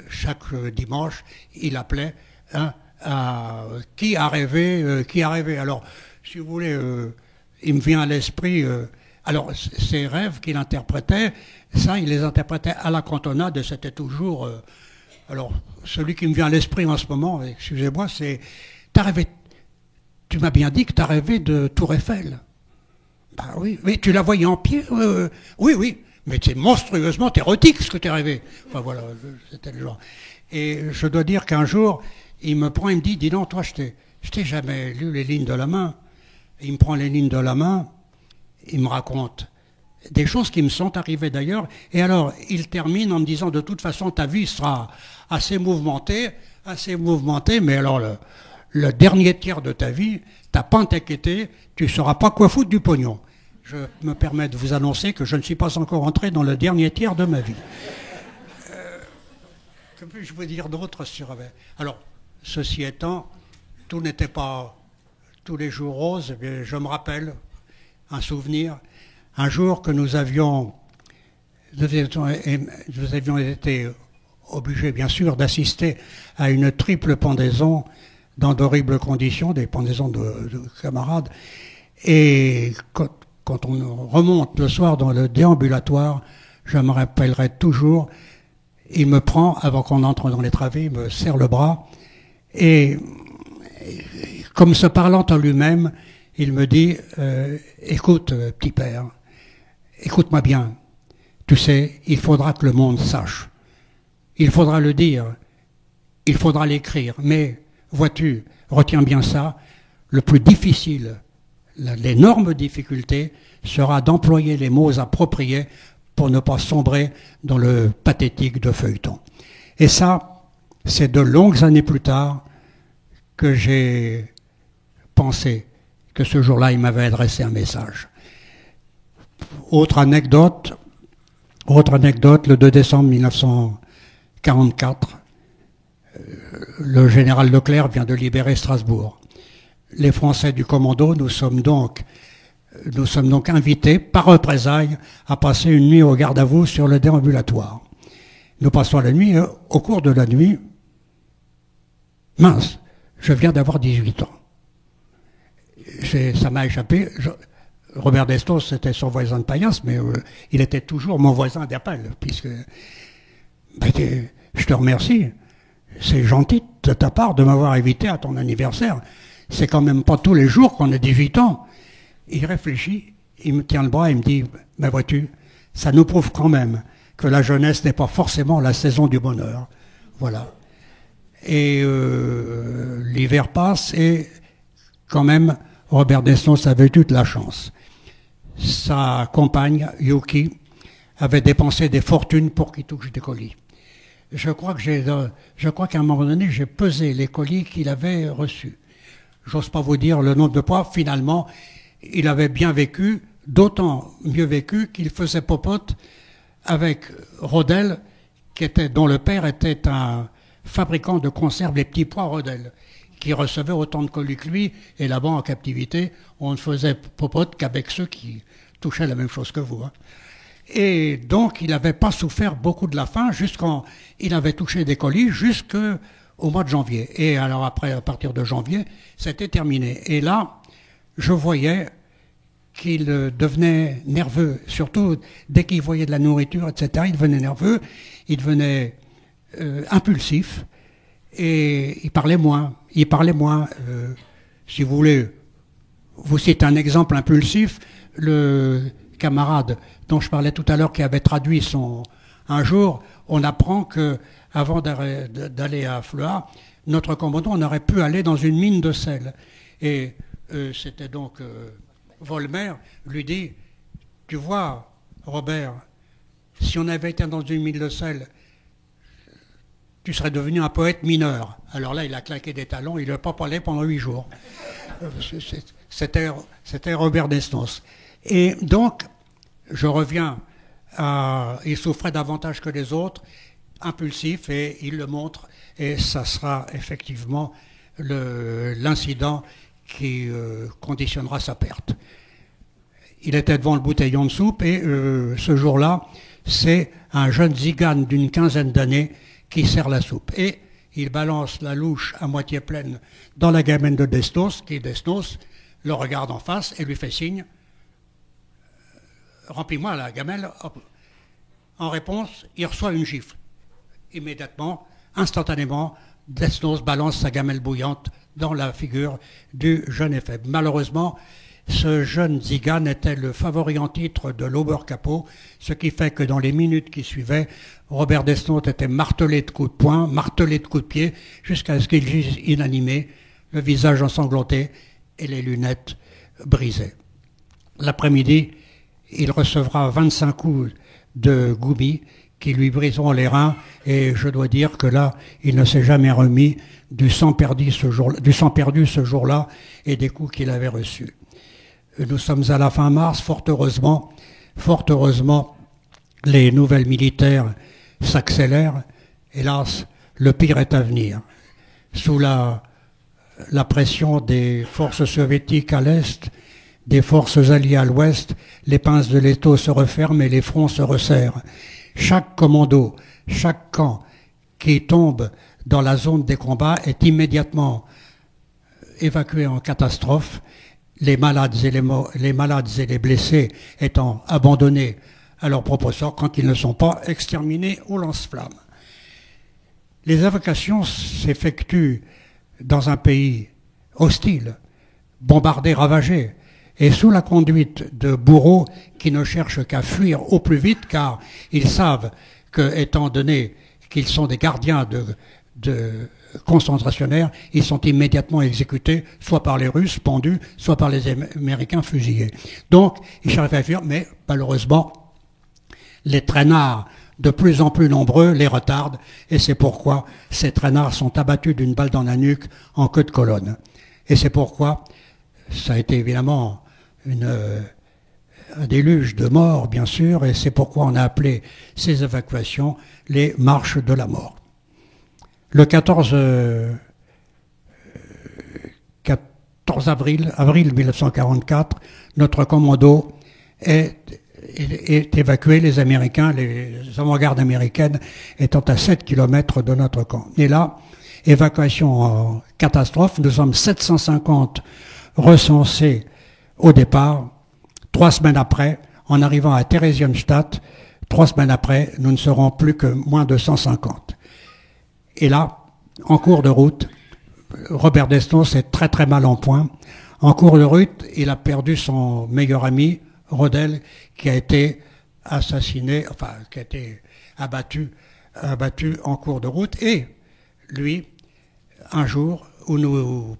chaque dimanche, il appelait qui a rêvé. Alors, si vous voulez, il me vient à l'esprit... alors, ces rêves qu'il interprétait, ça, il les interprétait à la cantonade, et c'était toujours... alors, celui qui me vient à l'esprit en ce moment, excusez-moi, c'est... Tu m'as bien dit que tu as rêvé de Tour Eiffel. Ben oui, mais tu la voyais en pied. Oui, mais c'est monstrueusement érotique ce que tu as rêvé. Enfin voilà, c'était le genre. Et je dois dire qu'un jour, il me prend, il me dit, dis donc, toi, je t'ai jamais lu les lignes de la main. Il me prend les lignes de la main, il me raconte des choses qui me sont arrivées d'ailleurs. Et alors, il termine en me disant, de toute façon, ta vie sera assez mouvementée, mais alors le dernier tiers de ta vie, t'as pas à t'inquiéter, tu ne sauras pas quoi foutre du pognon. Je me permets de vous annoncer que je ne suis pas encore entré dans le dernier tiers de ma vie. Que puis-je vous dire d'autre sur... Alors, ceci étant, tout n'était pas tous les jours roses. Mais je me rappelle un souvenir, un jour que nous avions été obligés, bien sûr, d'assister à une triple pendaison dans d'horribles conditions, des pendaisons de camarades. Et quand on remonte le soir dans le déambulatoire, je me rappellerai toujours, il me prend, avant qu'on entre dans les travées, il me serre le bras, et comme se parlant en lui-même, il me dit, écoute, petit père, écoute-moi bien, tu sais, il faudra que le monde sache, il faudra le dire, il faudra l'écrire, mais vois-tu, retiens bien ça, le plus difficile, l'énorme difficulté sera d'employer les mots appropriés pour ne pas sombrer dans le pathétique de feuilleton. Et ça, c'est de longues années plus tard que j'ai pensé que ce jour-là, il m'avait adressé un message. Autre anecdote, le 2 décembre 1944, le général Leclerc vient de libérer Strasbourg. Les Français du commando, nous sommes donc Nous sommes donc invités, par représailles, à passer une nuit au garde à vous sur le déambulatoire. Nous passons la nuit, au cours de la nuit, mince, je viens d'avoir 18 ans. Ça m'a échappé. Robert Desnos, c'était son voisin de paillasse, mais il était toujours mon voisin d'appel, puisque je te remercie. C'est gentil de ta part de m'avoir invité à ton anniversaire. C'est quand même pas tous les jours qu'on a 18 ans. Il réfléchit, il me tient le bras et me dit, mais vois-tu, ça nous prouve quand même que la jeunesse n'est pas forcément la saison du bonheur. Voilà. Et l'hiver passe et quand même, Robert Desnos avait eu de la chance. Sa compagne, Yuki, avait dépensé des fortunes pour qu'il touche des colis. Je crois qu'à un moment donné, j'ai pesé les colis qu'il avait reçus. J'ose pas vous dire le nombre de poids. Finalement, il avait bien vécu, d'autant mieux vécu qu'il faisait popote avec Rodel, dont le père était un fabricant de conserves, les petits pois Rodel, qui recevait autant de colis que lui, et là-bas en captivité, on ne faisait popote qu'avec ceux qui touchaient la même chose que vous. Hein. Et donc, il n'avait pas souffert beaucoup de la faim, il avait touché des colis jusqu'au mois de janvier. Et alors après, à partir de janvier, c'était terminé. Et là, je voyais qu'il devenait nerveux, surtout dès qu'il voyait de la nourriture, etc., il devenait nerveux, il devenait impulsif, et il parlait moins. Si vous voulez, vous citez un exemple impulsif, le camarade dont je parlais tout à l'heure qui avait traduit un jour, on apprend que avant d'aller à Fleuha, notre commandant, on aurait pu aller dans une mine de sel. Et c'était donc Volmer lui dit, tu vois, Robert, si on avait été dans une mine de sel, tu serais devenu un poète mineur. Alors là, il a claqué des talons, il n'a pas parlé pendant 8 jours. C'était Robert Desnos. Et donc, je reviens il souffrait davantage que les autres, impulsif, et il le montre, et ça sera effectivement l'incident qui conditionnera sa perte. Il était devant le bouteillon de soupe, et ce jour-là, c'est un jeune zigane d'une quinzaine d'années qui sert la soupe. Et il balance la louche à moitié pleine dans la gamelle de Desnos, qui Desnos le regarde en face et lui fait signe, remplis-moi la gamelle. Hop. En réponse, il reçoit une gifle. Immédiatement, instantanément, Desnos balance sa gamelle bouillante dans la figure du jeune et faible. Malheureusement, ce jeune zigane était le favori en titre de l'Oberkapo, ce qui fait que dans les minutes qui suivaient, Robert Desnos était martelé de coups de poing, martelé de coups de pied, jusqu'à ce qu'il gise inanimé, le visage ensanglanté et les lunettes brisées. L'après-midi, il recevra 25 coups de goubis qui lui briseront les reins, et je dois dire que là, il ne s'est jamais remis du sang perdu ce jour-là et des coups qu'il avait reçus. Nous sommes à la fin mars, fort heureusement, les nouvelles militaires s'accélèrent. Hélas, le pire est à venir. Sous la pression des forces soviétiques à l'est, des forces alliées à l'ouest, les pinces de l'étau se referment et les fronts se resserrent. Chaque commando, chaque camp qui tombe dans la zone des combats est immédiatement évacué en catastrophe, les malades et les blessés étant abandonnés à leur propre sort quand ils ne sont pas exterminés au lance-flammes. Les évacuations s'effectuent dans un pays hostile, bombardé, ravagé, et sous la conduite de bourreaux qui ne cherchent qu'à fuir au plus vite, car ils savent que, étant donné qu'ils sont des gardiens de concentrationnaires, ils sont immédiatement exécutés, soit par les Russes pendus, soit par les Américains fusillés. Donc, ils cherchent à fuir, mais malheureusement, les traînards, de plus en plus nombreux, les retardent, et c'est pourquoi ces traînards sont abattus d'une balle dans la nuque en queue de colonne. Et c'est pourquoi ça a été évidemment un déluge de morts, bien sûr, et c'est pourquoi on a appelé ces évacuations les marches de la mort. Le 14 14 avril 1944, notre commando est évacué, les Américains, les avant-gardes américaines étant à 7 km de notre camp. Et là, évacuation en catastrophe, nous sommes 750 recensés au départ. 3 semaines après, en arrivant à Theresienstadt, 3 semaines après, nous ne serons plus que moins de 150. Et là, en cours de route, Robert Desnos est très très mal en point. En cours de route, il a perdu son meilleur ami, Rodel, qui a été assassiné, enfin, qui a été abattu en cours de route. Et lui, un jour où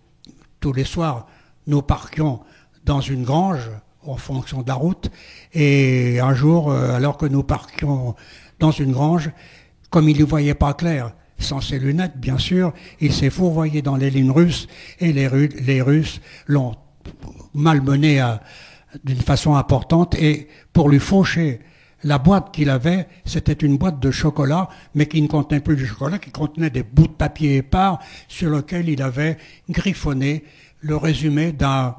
tous les soirs, nous parquions dans une grange en fonction de la route, et un jour, alors que nous parquions dans une grange, comme il ne voyait pas clair, sans ses lunettes, bien sûr, il s'est fourvoyé dans les lignes russes, et les Russes l'ont malmené d'une façon importante, et pour lui faucher la boîte qu'il avait, c'était une boîte de chocolat, mais qui ne contenait plus de chocolat, qui contenait des bouts de papier épars sur lesquels il avait griffonné le résumé d'un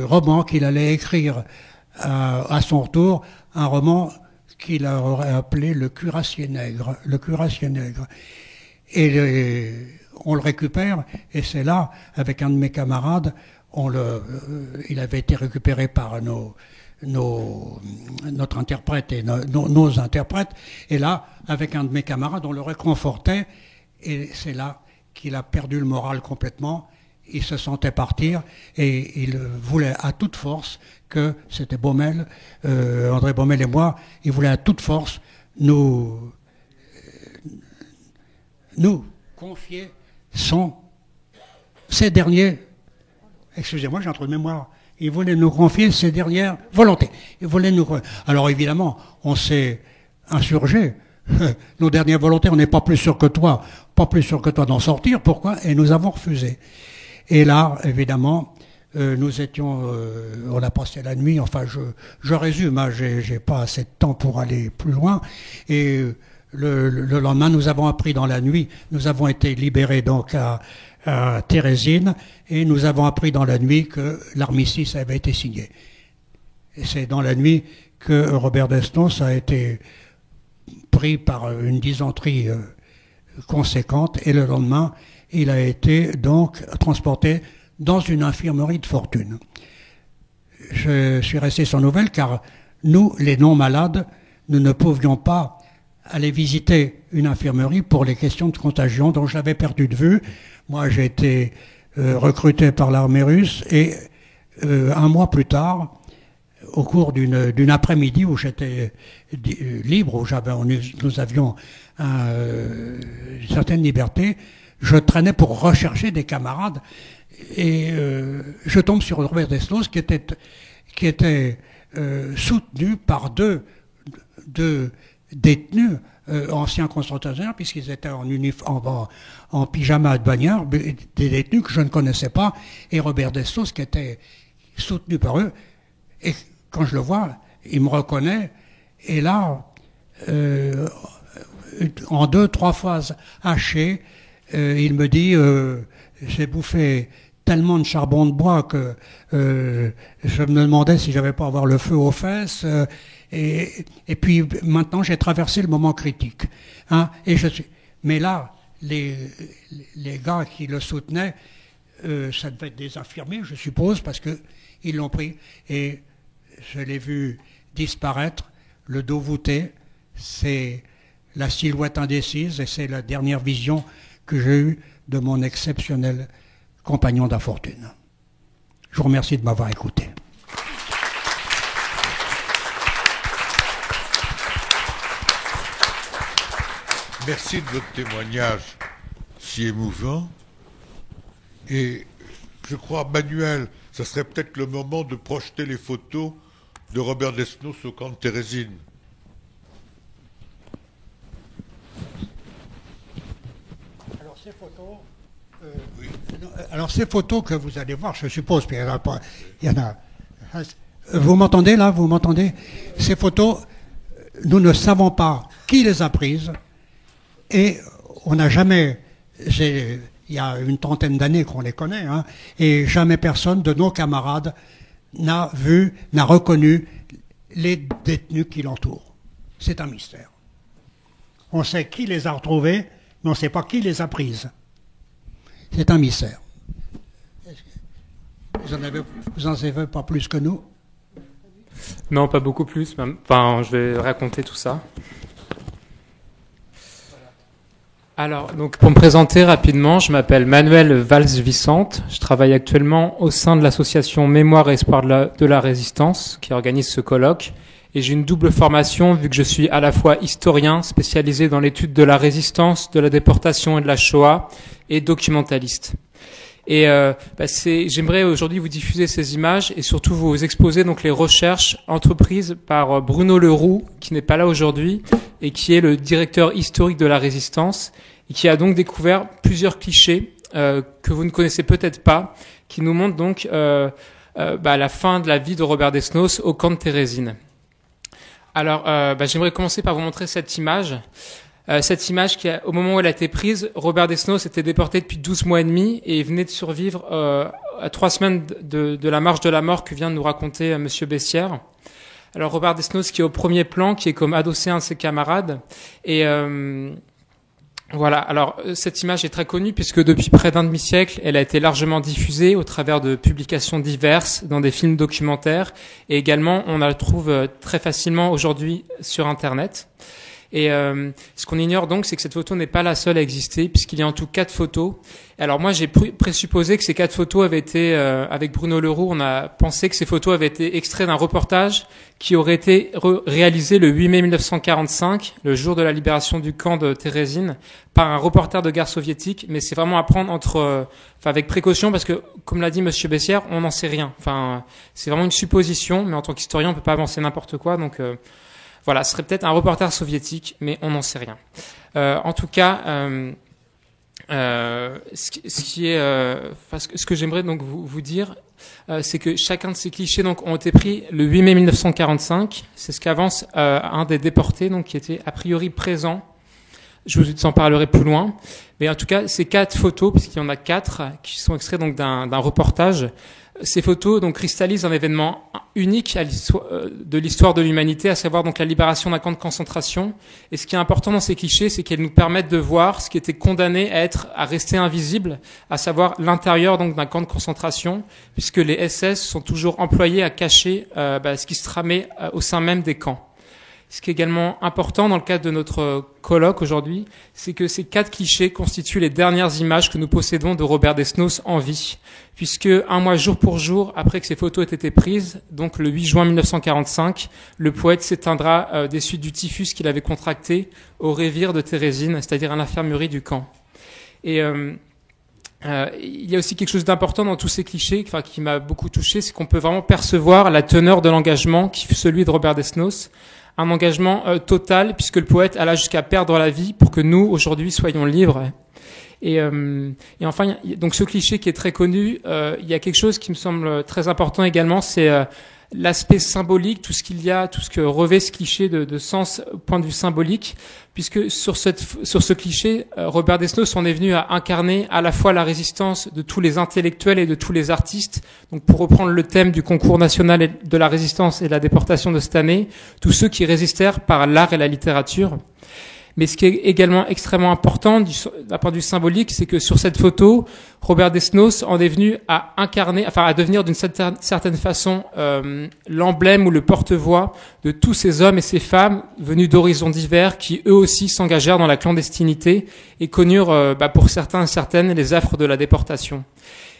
roman qu'il allait écrire à son retour, un roman qu'il aurait appelé Le Cuirassier Nègre. Le Cuirassier Nègre. Et on le récupère, et c'est là, avec un de mes camarades, il avait été récupéré par notre interprète et nos interprètes, et là, avec un de mes camarades, on le réconfortait, et c'est là qu'il a perdu le moral complètement. Il se sentait partir, et il voulait à toute force que, c'était Baumel, André Baumel et moi, il voulait à toute force nous confier ses derniers, excusez-moi, j'ai un trou de mémoire, il voulait nous confier ses dernières volontés. Alors évidemment, on s'est insurgé. Nos dernières volontés, on n'est pas plus sûr que toi d'en sortir. Pourquoi? Et nous avons refusé. Et là, évidemment, on a passé la nuit, enfin je résume, hein, j'ai pas assez de temps pour aller plus loin, et le lendemain, nous avons appris dans la nuit, nous avons été libérés donc à Térésine, et nous avons appris dans la nuit que l'armistice avait été signé. Et c'est dans la nuit que Robert Desnos a été pris par une dysenterie conséquente, et le lendemain, il a été donc transporté dans une infirmerie de fortune. Je suis resté sans nouvelles car nous, les non-malades, nous ne pouvions pas aller visiter une infirmerie pour les questions de contagion dont j'avais perdu de vue. Moi, j'ai été recruté par l'armée russe, et un mois plus tard, au cours d'une après-midi où j'étais libre, où nous avions une certaine liberté, je traînais pour rechercher des camarades, et je tombe sur Robert Desnos qui était soutenu par deux détenus anciens concentrationnaires, puisqu'ils étaient en pyjama de bagnard, des détenus que je ne connaissais pas, et Robert Desnos qui était soutenu par eux. Et quand je le vois, il me reconnaît, et là, en 2-3 phrases hachées, il me dit j'ai bouffé tellement de charbon de bois que je me demandais si j'avais pas à avoir le feu aux fesses, et puis maintenant j'ai traversé le moment critique, hein, mais là les gars qui le soutenaient, ça devait être des infirmiers, je suppose, parce que ils l'ont pris, et je l'ai vu disparaître, le dos voûté, c'est la silhouette indécise, et c'est la dernière vision que j'ai eue de mon exceptionnel compagnon d'infortune. Je vous remercie de m'avoir écouté. Merci de votre témoignage si émouvant. Et je crois, Manuel, ça serait peut-être le moment de projeter les photos de Robert Desnos au camp de Térésine. Alors ces photos que vous allez voir, je suppose, puis il y en a. Vous m'entendez là? Vous m'entendez? Ces photos, nous ne savons pas qui les a prises, et on n'a jamais. Il il y a une trentaine d'années qu'on les connaît, hein, et jamais personne de nos camarades n'a reconnu les détenus qui l'entourent. C'est un mystère. On sait qui les a retrouvés, mais on ne sait pas qui les a prises. C'est un mystère. Vous en savez pas plus que nous? Non, pas beaucoup plus. Enfin, je vais raconter tout ça. Alors, donc, pour me présenter rapidement, je m'appelle Manuel Valls-Vicente. Je travaille actuellement au sein de l'association Mémoire et Espoir de la Résistance, qui organise ce colloque. Et j'ai une double formation, vu que je suis à la fois historien, spécialisé dans l'étude de la résistance, de la déportation et de la Shoah, et documentaliste. Et j'aimerais aujourd'hui vous diffuser ces images et surtout vous exposer donc les recherches entreprises par Bruno Leroux, qui n'est pas là aujourd'hui, et qui est le directeur historique de la Résistance, et qui a donc découvert plusieurs clichés que vous ne connaissez peut-être pas, qui nous montrent donc la fin de la vie de Robert Desnos au camp de Térésine. Alors, j'aimerais commencer par vous montrer cette image. Cette image qui, au moment où elle a été prise, Robert Desnos était déporté depuis 12 mois et demi et venait de survivre à 3 semaines de la marche de la mort que vient de nous raconter Monsieur Bessières. Alors Robert Desnos qui est au premier plan, qui est comme adossé à un de ses camarades. Et voilà, alors cette image est très connue puisque depuis près d'un demi-siècle, elle a été largement diffusée au travers de publications diverses dans des films documentaires. Et également, on la trouve très facilement aujourd'hui sur Internet. Et ce qu'on ignore donc, c'est que cette photo n'est pas la seule à exister, puisqu'il y a en tout 4 photos. Alors moi, j'ai présupposé que ces 4 photos avaient été, avec Bruno Leroux, on a pensé que ces photos avaient été extraits d'un reportage qui aurait été réalisé le 8 mai 1945, le jour de la libération du camp de Térésine, par un reporter de guerre soviétique. Mais c'est vraiment à prendre avec précaution, parce que, comme l'a dit Monsieur Bessières, on n'en sait rien. Enfin, c'est vraiment une supposition, mais en tant qu'historien, on peut pas avancer n'importe quoi, donc. Voilà, ce serait peut-être un reporter soviétique, mais on n'en sait rien. En tout cas, ce que j'aimerais donc vous dire, c'est que chacun de ces clichés donc ont été pris le 8 mai 1945. C'est ce qu'avance un des déportés, donc qui était a priori présent. Je vous en parlerai plus loin. Mais en tout cas, ces 4 photos, puisqu'il y en a 4, qui sont extraits donc d'un reportage. Ces photos donc cristallisent un événement unique de l'histoire de l'humanité, à savoir donc la libération d'un camp de concentration. Et ce qui est important dans ces clichés, c'est qu'elles nous permettent de voir ce qui était condamné à rester invisible, à savoir l'intérieur donc d'un camp de concentration, puisque les SS sont toujours employés à cacher ce qui se tramait au sein même des camps. Ce qui est également important dans le cadre de notre colloque aujourd'hui, c'est que ces 4 clichés constituent les dernières images que nous possédons de Robert Desnos en vie, puisque un mois jour pour jour après que ces photos aient été prises, donc le 8 juin 1945, le poète s'éteindra des suites du typhus qu'il avait contracté au révire de Térésine, c'est-à-dire à l'infirmerie du camp. Et il y a aussi quelque chose d'important dans tous ces clichés, qui m'a beaucoup touché, c'est qu'on peut vraiment percevoir la teneur de l'engagement qui fut celui de Robert Desnos. Un engagement total, puisque le poète alla jusqu'à perdre la vie pour que nous, aujourd'hui, soyons libres. Et enfin, donc ce cliché qui est très connu, il y a quelque chose qui me semble très important également, c'est l'aspect symbolique, tout ce que revêt ce cliché de sens au point de vue symbolique, puisque sur ce cliché, Robert Desnos en est venu à incarner à la fois la résistance de tous les intellectuels et de tous les artistes. Donc pour reprendre le thème du concours national de la résistance et de la déportation de cette année, tous ceux qui résistèrent par l'art et la littérature. Mais ce qui est également extrêmement important d'un point de vue symbolique, c'est que sur cette photo, Robert Desnos en est venu à incarner, à devenir d'une certaine façon l'emblème ou le porte-voix de tous ces hommes et ces femmes venus d'horizons divers qui eux aussi s'engagèrent dans la clandestinité et connurent pour certains et certaines les affres de la déportation.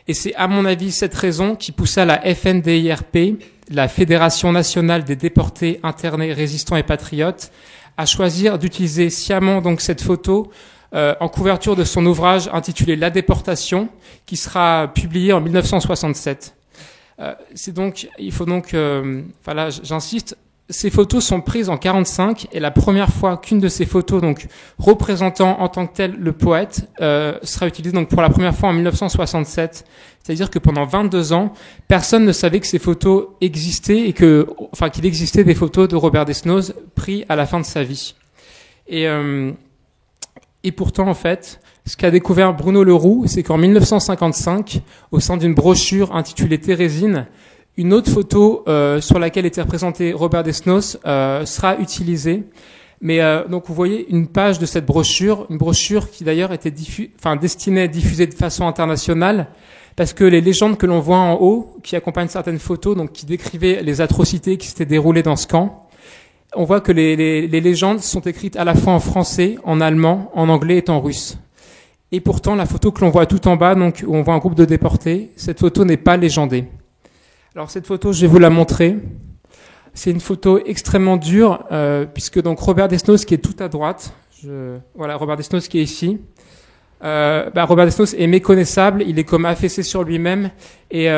Et c'est à mon avis cette raison qui poussa la FNDIRP, la Fédération nationale des déportés, internés, résistants et patriotes, à choisir d'utiliser sciemment donc cette photo en couverture de son ouvrage intitulé La déportation, qui sera publié en 1967. J'insiste, ces photos sont prises en 45 et la première fois qu'une de ces photos, donc représentant en tant que tel le poète, sera utilisée donc pour la première fois en 1967. C'est-à-dire que pendant 22 ans, personne ne savait que ces photos existaient et qu'il existait des photos de Robert Desnos prises à la fin de sa vie. Et Et pourtant, en fait, ce qu'a découvert Bruno Leroux, c'est qu'en 1955, au sein d'une brochure intitulée Thérésine, une autre photo sur laquelle était représenté Robert Desnos sera utilisée. Mais donc vous voyez une page de cette brochure, une brochure qui d'ailleurs était destinée à être diffusée de façon internationale, parce que les légendes que l'on voit en haut, qui accompagnent certaines photos, donc qui décrivaient les atrocités qui s'étaient déroulées dans ce camp, on voit que les légendes sont écrites à la fois en français, en allemand, en anglais et en russe. Et pourtant, la photo que l'on voit tout en bas, donc où on voit un groupe de déportés, cette photo n'est pas légendée. Alors cette photo, je vais vous la montrer. C'est une photo extrêmement dure, puisque donc Robert Desnos qui est tout à droite, voilà Robert Desnos qui est ici. Robert Desnos est méconnaissable, il est comme affaissé sur lui-même, et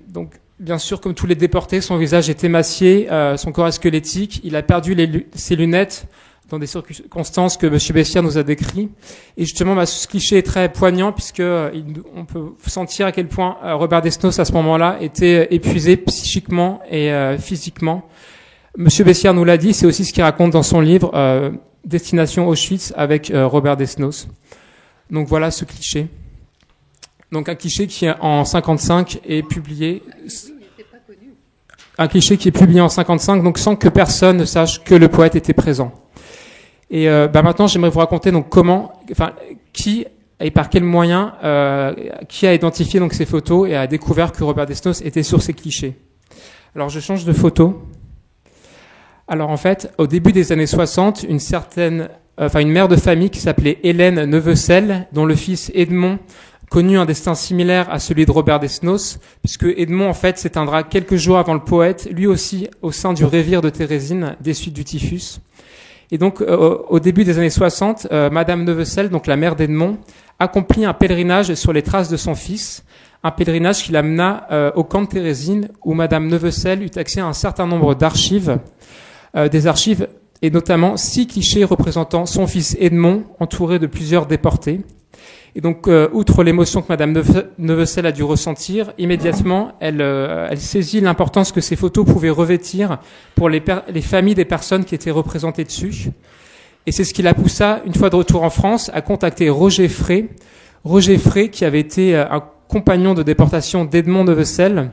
donc bien sûr, comme tous les déportés, son visage est émacié, son corps est squelettique, il a perdu ses lunettes dans des circonstances que M. Bessières nous a décrites. Et justement, ce cliché est très poignant puisque on peut sentir à quel point Robert Desnos, à ce moment-là, était épuisé psychiquement et physiquement. M. Bessières nous l'a dit, c'est aussi ce qu'il raconte dans son livre Destination Auschwitz avec Robert Desnos. Donc voilà ce cliché. Donc un cliché qui en 55 est publié. Un cliché qui est publié en 55, donc sans que personne ne sache que le poète était présent. Et maintenant, j'aimerais vous raconter donc qui et par quels moyens, qui a identifié donc ces photos et a découvert que Robert Desnos était sur ces clichés. Alors, je change de photo. Alors, en fait, au début des années 60, une mère de famille qui s'appelait Hélène Neuvecel, dont le fils Edmond connut un destin similaire à celui de Robert Desnos, puisque Edmond, en fait, s'éteindra quelques jours avant le poète, lui aussi au sein du révire de Thérésine, des suites du typhus. Et donc, au début des années 60, Madame Neuvecel, donc la mère d'Edmond, accomplit un pèlerinage sur les traces de son fils, un pèlerinage qui l'amena au camp de Thérésine, où Madame Neuvecel eut accès à un certain nombre d'archives, des archives, et notamment 6 clichés représentant son fils Edmond, entouré de plusieurs déportés. Et donc, outre l'émotion que Madame Neuvecel a dû ressentir, immédiatement, elle saisit l'importance que ces photos pouvaient revêtir pour les familles des personnes qui étaient représentées dessus. Et c'est ce qui la poussa, une fois de retour en France, à contacter Roger Frey. Roger Frey, qui avait été un compagnon de déportation d'Edmond Neuvecel.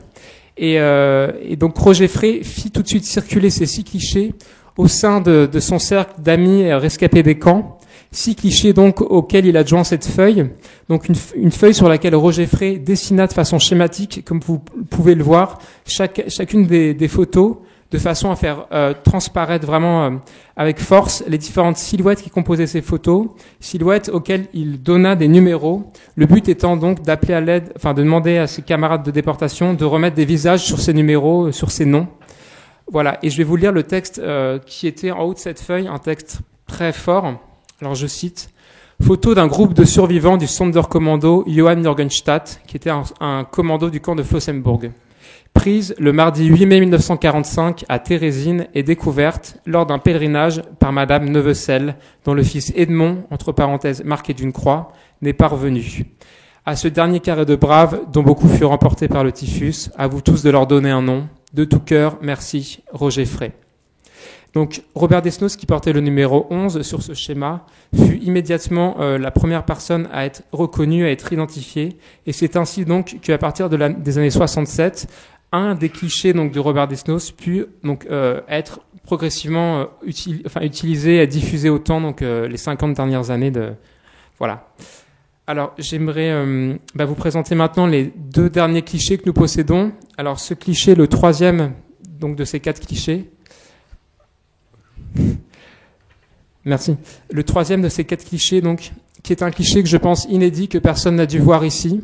Et donc, Roger Frey fit tout de suite circuler ces 6 clichés au sein de son cercle d'amis rescapés des camps. 6 clichés donc auxquels il adjoint cette feuille, donc une feuille sur laquelle Roger Frey dessina de façon schématique, comme vous pouvez le voir, chacune des photos, de façon à faire transparaître vraiment avec force les différentes silhouettes qui composaient ces photos, silhouettes auxquelles il donna des numéros. Le but étant donc d'appeler à l'aide, de demander à ses camarades de déportation de remettre des visages sur ces numéros, sur ces noms. Voilà, et je vais vous lire le texte qui était en haut de cette feuille, un texte très fort. Alors je cite, « Photo d'un groupe de survivants du Sonderkommando Johann Jorgenstadt, qui était un commando du camp de Flossenburg. Prise le mardi 8 mai 1945 à Thérésine et découverte lors d'un pèlerinage par Madame Neuvecel, dont le fils Edmond, entre parenthèses marqué d'une croix, n'est pas revenu. À ce dernier carré de braves, dont beaucoup furent emportés par le typhus, à vous tous de leur donner un nom. De tout cœur, merci, Roger Frey. » Donc, Robert Desnos, qui portait le numéro 11 sur ce schéma, fut immédiatement la première personne à être reconnue, à être identifiée. Et c'est ainsi donc qu'à partir des années 67, un des clichés donc de Robert Desnos put donc être progressivement utilisé et diffusé autant donc les 50 dernières années de voilà. Alors, j'aimerais vous présenter maintenant les 2 derniers clichés que nous possédons. Alors, ce cliché, le 3e donc de ces 4 clichés. Merci. Le 3e de ces 4 clichés, donc, qui est un cliché que je pense inédit, que personne n'a dû voir ici.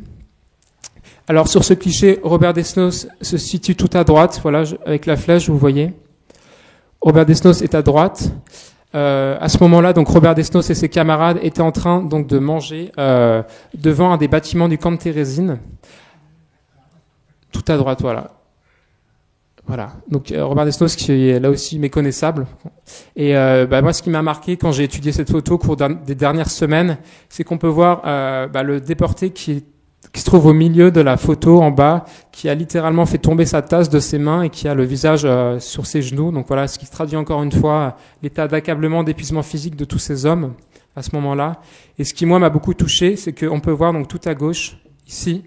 Alors, sur ce cliché, Robert Desnos se situe tout à droite. Voilà, avec la flèche, vous voyez. Robert Desnos est à droite. À ce moment-là, donc, Robert Desnos et ses camarades étaient en train, donc, de manger, devant un des bâtiments du camp de Thérésine. Tout à droite, voilà. Voilà, donc Robert Desnos qui est là aussi méconnaissable. Et moi, ce qui m'a marqué quand j'ai étudié cette photo au cours des dernières semaines, c'est qu'on peut voir le déporté qui se trouve au milieu de la photo en bas, qui a littéralement fait tomber sa tasse de ses mains et qui a le visage sur ses genoux. Donc voilà, ce qui traduit encore une fois l'état d'accablement, d'épuisement physique de tous ces hommes, à ce moment-là. Et ce qui, moi, m'a beaucoup touché, c'est qu'on peut voir donc tout à gauche, ici,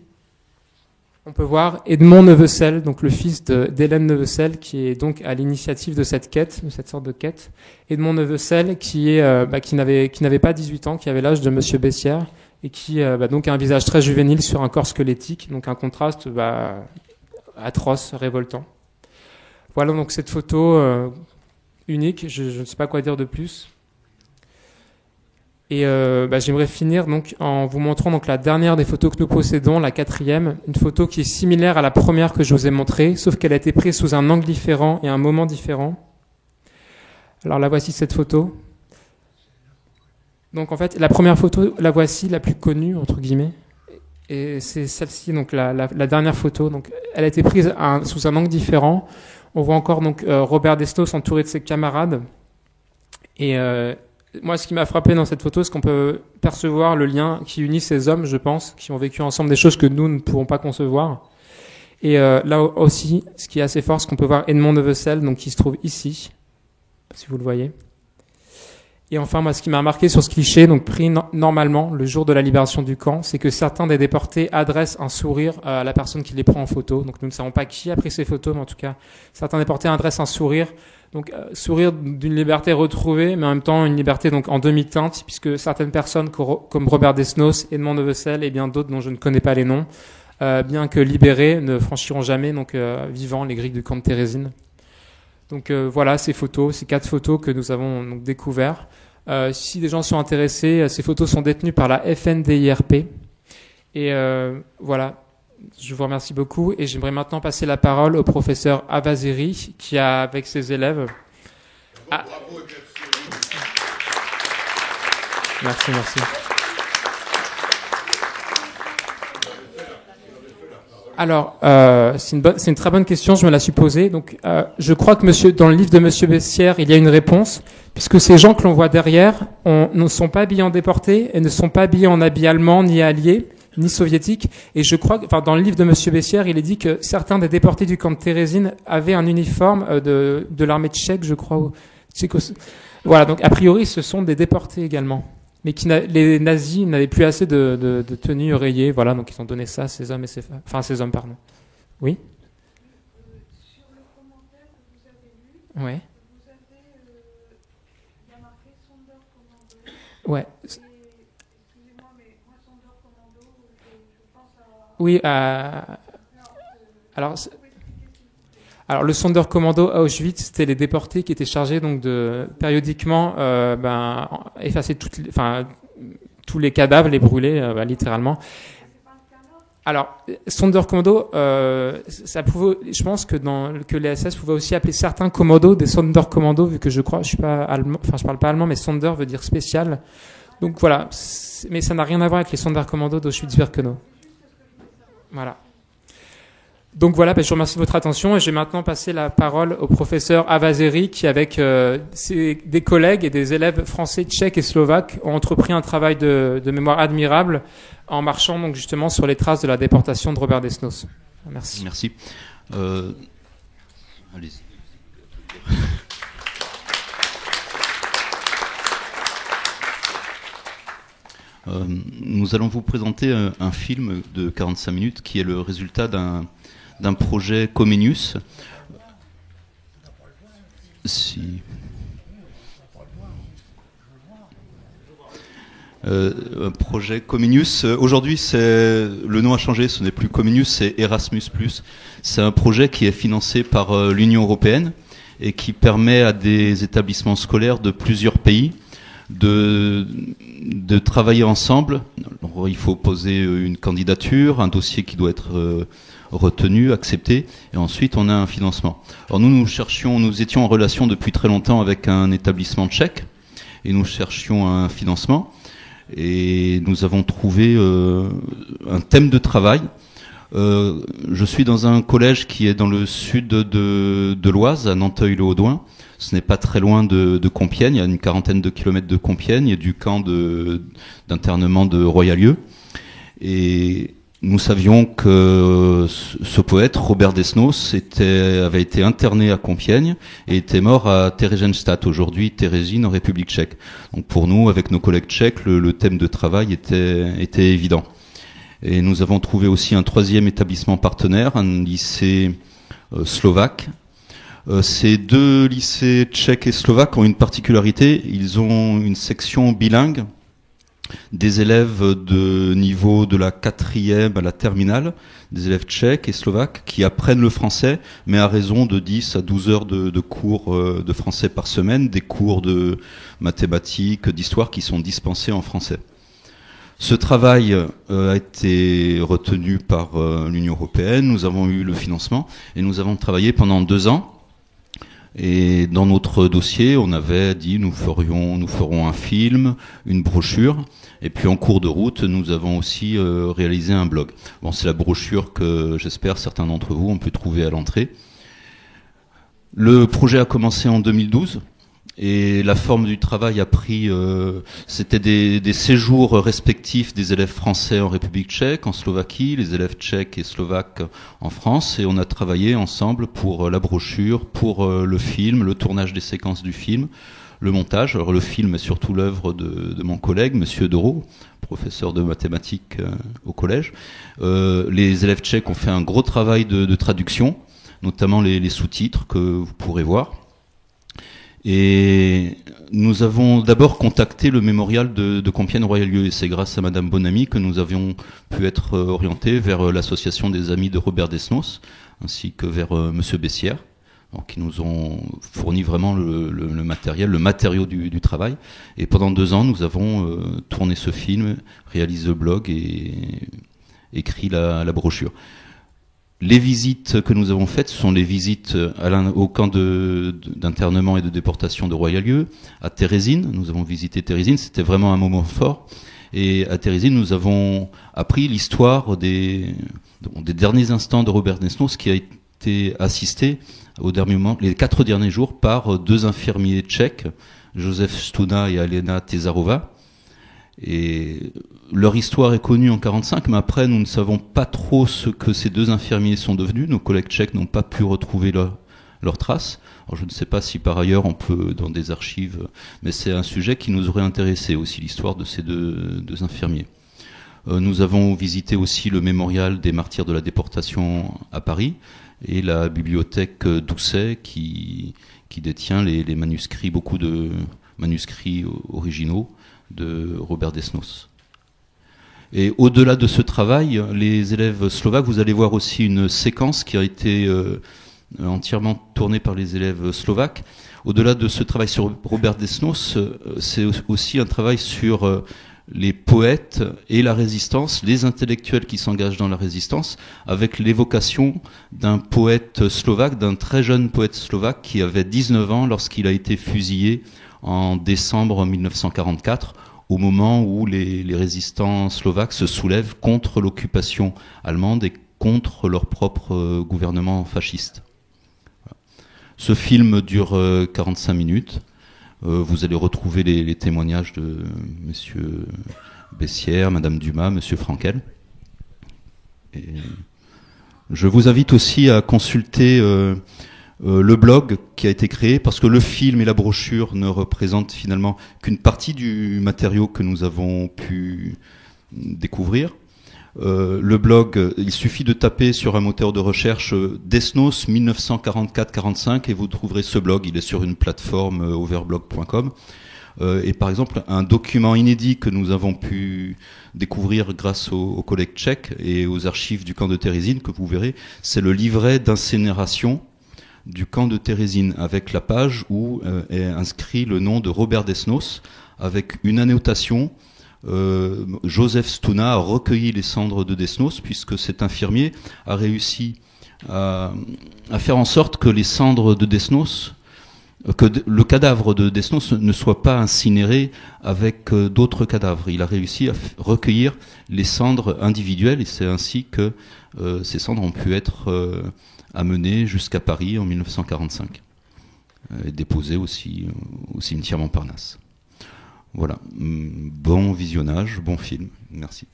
on peut voir Edmond Neuvecel, donc le fils d'Hélène Neuvecel, qui est donc à l'initiative de cette quête, de cette sorte de quête. Edmond Neuvecel, qui n'avait pas 18 ans, qui avait l'âge de Monsieur Bessières, et qui donc a un visage très juvénile sur un corps squelettique, donc un contraste atroce, révoltant. Voilà donc cette photo unique, je ne sais pas quoi dire de plus. Et j'aimerais finir donc en vous montrant donc la dernière des photos que nous possédons, la 4e, une photo qui est similaire à la première que je vous ai montrée, sauf qu'elle a été prise sous un angle différent et un moment différent. Alors la voici cette photo. Donc en fait, la première photo, la voici, la plus connue entre guillemets, et c'est celle-ci, donc la dernière photo. Donc elle a été prise sous un angle différent. On voit encore donc Robert Desnos entouré de ses camarades. Et moi, ce qui m'a frappé dans cette photo, c'est qu'on peut percevoir le lien qui unit ces hommes, je pense, qui ont vécu ensemble des choses que nous ne pouvons pas concevoir. Et là aussi, ce qui est assez fort, c'est qu'on peut voir Edmond Neuvecel, donc qui se trouve ici, si vous le voyez. Et enfin, moi, ce qui m'a marqué sur ce cliché, donc pris normalement le jour de la libération du camp, c'est que certains des déportés adressent un sourire à la personne qui les prend en photo. Donc nous ne savons pas qui a pris ces photos, mais en tout cas, certains déportés adressent un sourire. Donc sourire d'une liberté retrouvée, mais en même temps une liberté donc en demi-teinte, puisque certaines personnes comme Robert Desnos, Edmond Neuvecel et bien d'autres dont je ne connais pas les noms, bien que libérés, ne franchiront jamais donc vivants les grilles du camp de Térésine. Donc voilà ces photos, ces 4 photos que nous avons donc découvertes. Si des gens sont intéressés, ces photos sont détenues par la FNDIRP. Et voilà. Je vous remercie beaucoup et j'aimerais maintenant passer la parole au professeur Avazeri qui a avec ses élèves. Bravo et merci. Merci. Alors, c'est une très bonne question, je me la suis posée. Donc, je crois que dans le livre de Monsieur Bessières, il y a une réponse, puisque ces gens que l'on voit derrière ne sont pas habillés en déportés et ne sont pas habillés en habits allemands ni alliés, ni soviétiques. Et je crois que, dans le livre de Monsieur Bessières, il est dit que certains des déportés du camp de Térésine avaient un uniforme de l'armée tchèque, je crois. Voilà, donc a priori, ce sont des déportés également. Mais les nazis n'avaient plus assez de tenues rayées, voilà, donc ils ont donné ça à ces hommes et ces femmes. Enfin, ces hommes, pardon. Oui. Sur le commentaire que vous avez lu, ouais. Vous avez, il y a marqué Sondeur Commando. Ouais. Excusez-moi, mais moi, Sondeur Commando, je pense à... Oui, alors le Sondeur Commando à Auschwitz, c'était les déportés qui étaient chargés donc de périodiquement effacer tous les cadavres, les brûler littéralement. Alors Sondeur Commando, ça pouvait, je pense que les SS pouvaient aussi appeler certains commandos des Sondeur Commando, vu que je parle pas allemand, mais Sonder veut dire spécial. Donc voilà, mais ça n'a rien à voir avec les Sondeur Commando d'Auschwitz-Birkenau. Voilà. Donc voilà, je vous remercie de votre attention et je vais maintenant passer la parole au professeur Avazeri qui, avec des collègues et des élèves français, tchèques et slovaques, ont entrepris un travail de mémoire admirable en marchant donc justement sur les traces de la déportation de Robert Desnos. Merci. Merci. Allez-y. Nous allons vous présenter un film de 45 minutes qui est le résultat d'un projet Comenius. Un projet Comenius. Aujourd'hui, le nom a changé, ce n'est plus Comenius, c'est Erasmus+. C'est un projet qui est financé par l'Union européenne et qui permet à des établissements scolaires de plusieurs pays de travailler ensemble. Alors, il faut poser une candidature, un dossier qui doit être retenu, accepté, et ensuite on a un financement. Alors nous étions en relation depuis très longtemps avec un établissement tchèque, et nous cherchions un financement, et nous avons trouvé un thème de travail. Je suis dans un collège qui est dans le sud de l'Oise, à Nanteuil-le-Haudouin. Ce n'est pas très loin de Compiègne, il y a une 40aine de kilomètres de Compiègne et du camp d'internement de Royalieu. Et nous savions que ce poète, Robert Desnos, avait été interné à Compiègne et était mort à Theresienstadt, aujourd'hui Terezín, en République tchèque. Donc pour nous, avec nos collègues tchèques, le thème de travail était évident. Et nous avons trouvé aussi un troisième établissement partenaire, un lycée slovaque. Ces deux lycées tchèques et slovaques ont une particularité, ils ont une section bilingue, des élèves de niveau de la 4e à la terminale, des élèves tchèques et slovaques qui apprennent le français, mais à raison de 10 à 12 heures de cours de français par semaine, des cours de mathématiques, d'histoire qui sont dispensés en français. Ce travail a été retenu par l'Union européenne, nous avons eu le financement et nous avons travaillé pendant 2 ans. Et dans notre dossier, on avait dit nous ferons un film, une brochure, et puis en cours de route, nous avons aussi réalisé un blog. Bon, c'est la brochure que j'espère certains d'entre vous ont pu trouver à l'entrée. Le projet a commencé en 2012. Et la forme du travail a pris, c'était des séjours respectifs des élèves français en République tchèque, en Slovaquie, les élèves tchèques et slovaques en France, et on a travaillé ensemble pour la brochure, pour le film, le tournage des séquences du film, le montage. Alors le film est surtout l'œuvre de mon collègue, Monsieur Doro, professeur de mathématiques au collège. Les élèves tchèques ont fait un gros travail de traduction, notamment les sous-titres que vous pourrez voir. Et nous avons d'abord contacté le mémorial de Compiègne-Royal-Lieu, et c'est grâce à Madame Bonamy que nous avions pu être orientés vers l'association des amis de Robert Desnos, ainsi que vers Monsieur Bessières, donc, qui nous ont fourni vraiment le matériel, le matériau du travail. Et pendant 2 ans, nous avons tourné ce film, réalisé le blog et écrit la brochure. Les visites que nous avons faites, ce sont les visites au camp d'internement et de déportation de Royal-Lieu, à Terezín. Nous avons visité Terezín, c'était vraiment un moment fort. Et à Terezín, nous avons appris l'histoire des derniers instants de Robert Desnos, qui a été assisté au dernier moment, les 4 derniers jours, par 2 infirmiers tchèques, Josef Stuna et Alena Tezarova. Et leur histoire est connue en 1945, mais après nous ne savons pas trop ce que ces 2 infirmiers sont devenus. Nos collègues tchèques n'ont pas pu retrouver leurs traces. Alors, je ne sais pas si par ailleurs on peut dans des archives, mais c'est un sujet qui nous aurait intéressé aussi, l'histoire de ces deux infirmiers. Nous avons visité aussi le mémorial des martyrs de la déportation à Paris et la bibliothèque Doucet qui détient les manuscrits, beaucoup de manuscrits originaux de Robert Desnos. Et au-delà de ce travail, les élèves slovaques, vous allez voir aussi une séquence qui a été entièrement tournée par les élèves slovaques. Au-delà de ce travail sur Robert Desnos, c'est aussi un travail sur les poètes et la résistance, les intellectuels qui s'engagent dans la résistance, avec l'évocation d'un poète slovaque, d'un très jeune poète slovaque qui avait 19 ans lorsqu'il a été fusillé en décembre 1944, au moment où les résistants slovaques se soulèvent contre l'occupation allemande et contre leur propre gouvernement fasciste. Ce film dure 45 minutes. Vous allez retrouver les témoignages de Monsieur Bessières, Madame Dumas, Monsieur Frankel. Et je vous invite aussi à consulter le blog qui a été créé, parce que le film et la brochure ne représentent finalement qu'une partie du matériau que nous avons pu découvrir. Le blog, il suffit de taper sur un moteur de recherche Desnos 1944-45 et vous trouverez ce blog. Il est sur une plateforme overblog.com. Et par exemple, un document inédit que nous avons pu découvrir grâce aux collègues tchèques et aux archives du camp de Terezín, que vous verrez, c'est le livret d'incinération du camp de Terezín, avec la page où est inscrit le nom de Robert Desnos, avec une annotation. Josef Stuna a recueilli les cendres de Desnos, puisque cet infirmier a réussi à faire en sorte que les cendres de Desnos, le cadavre de Desnos ne soit pas incinéré avec d'autres cadavres. Il a réussi à recueillir les cendres individuelles, et c'est ainsi que ces cendres ont pu être amenées jusqu'à Paris en 1945 et déposées aussi au cimetière Montparnasse. Voilà, bon visionnage, bon film, merci.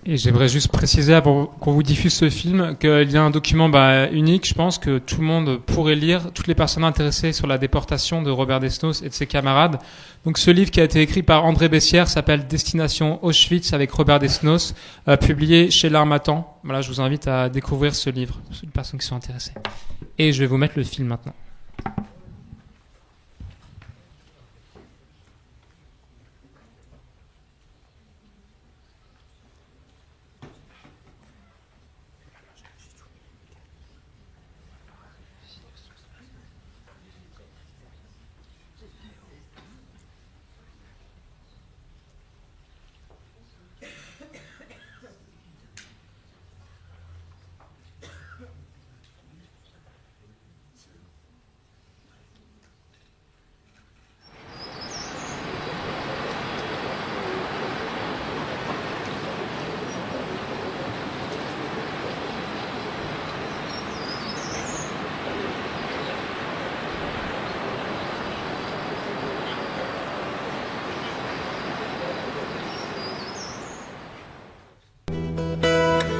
Et j'aimerais juste préciser avant qu'on vous diffuse ce film qu'il y a un document unique, je pense, que tout le monde pourrait lire, toutes les personnes intéressées sur la déportation de Robert Desnos et de ses camarades. Donc ce livre qui a été écrit par André Bessières s'appelle Destination Auschwitz avec Robert Desnos, publié chez l'Harmattan. Voilà, je vous invite à découvrir ce livre, pour les personnes qui sont intéressées. Et je vais vous mettre le film maintenant.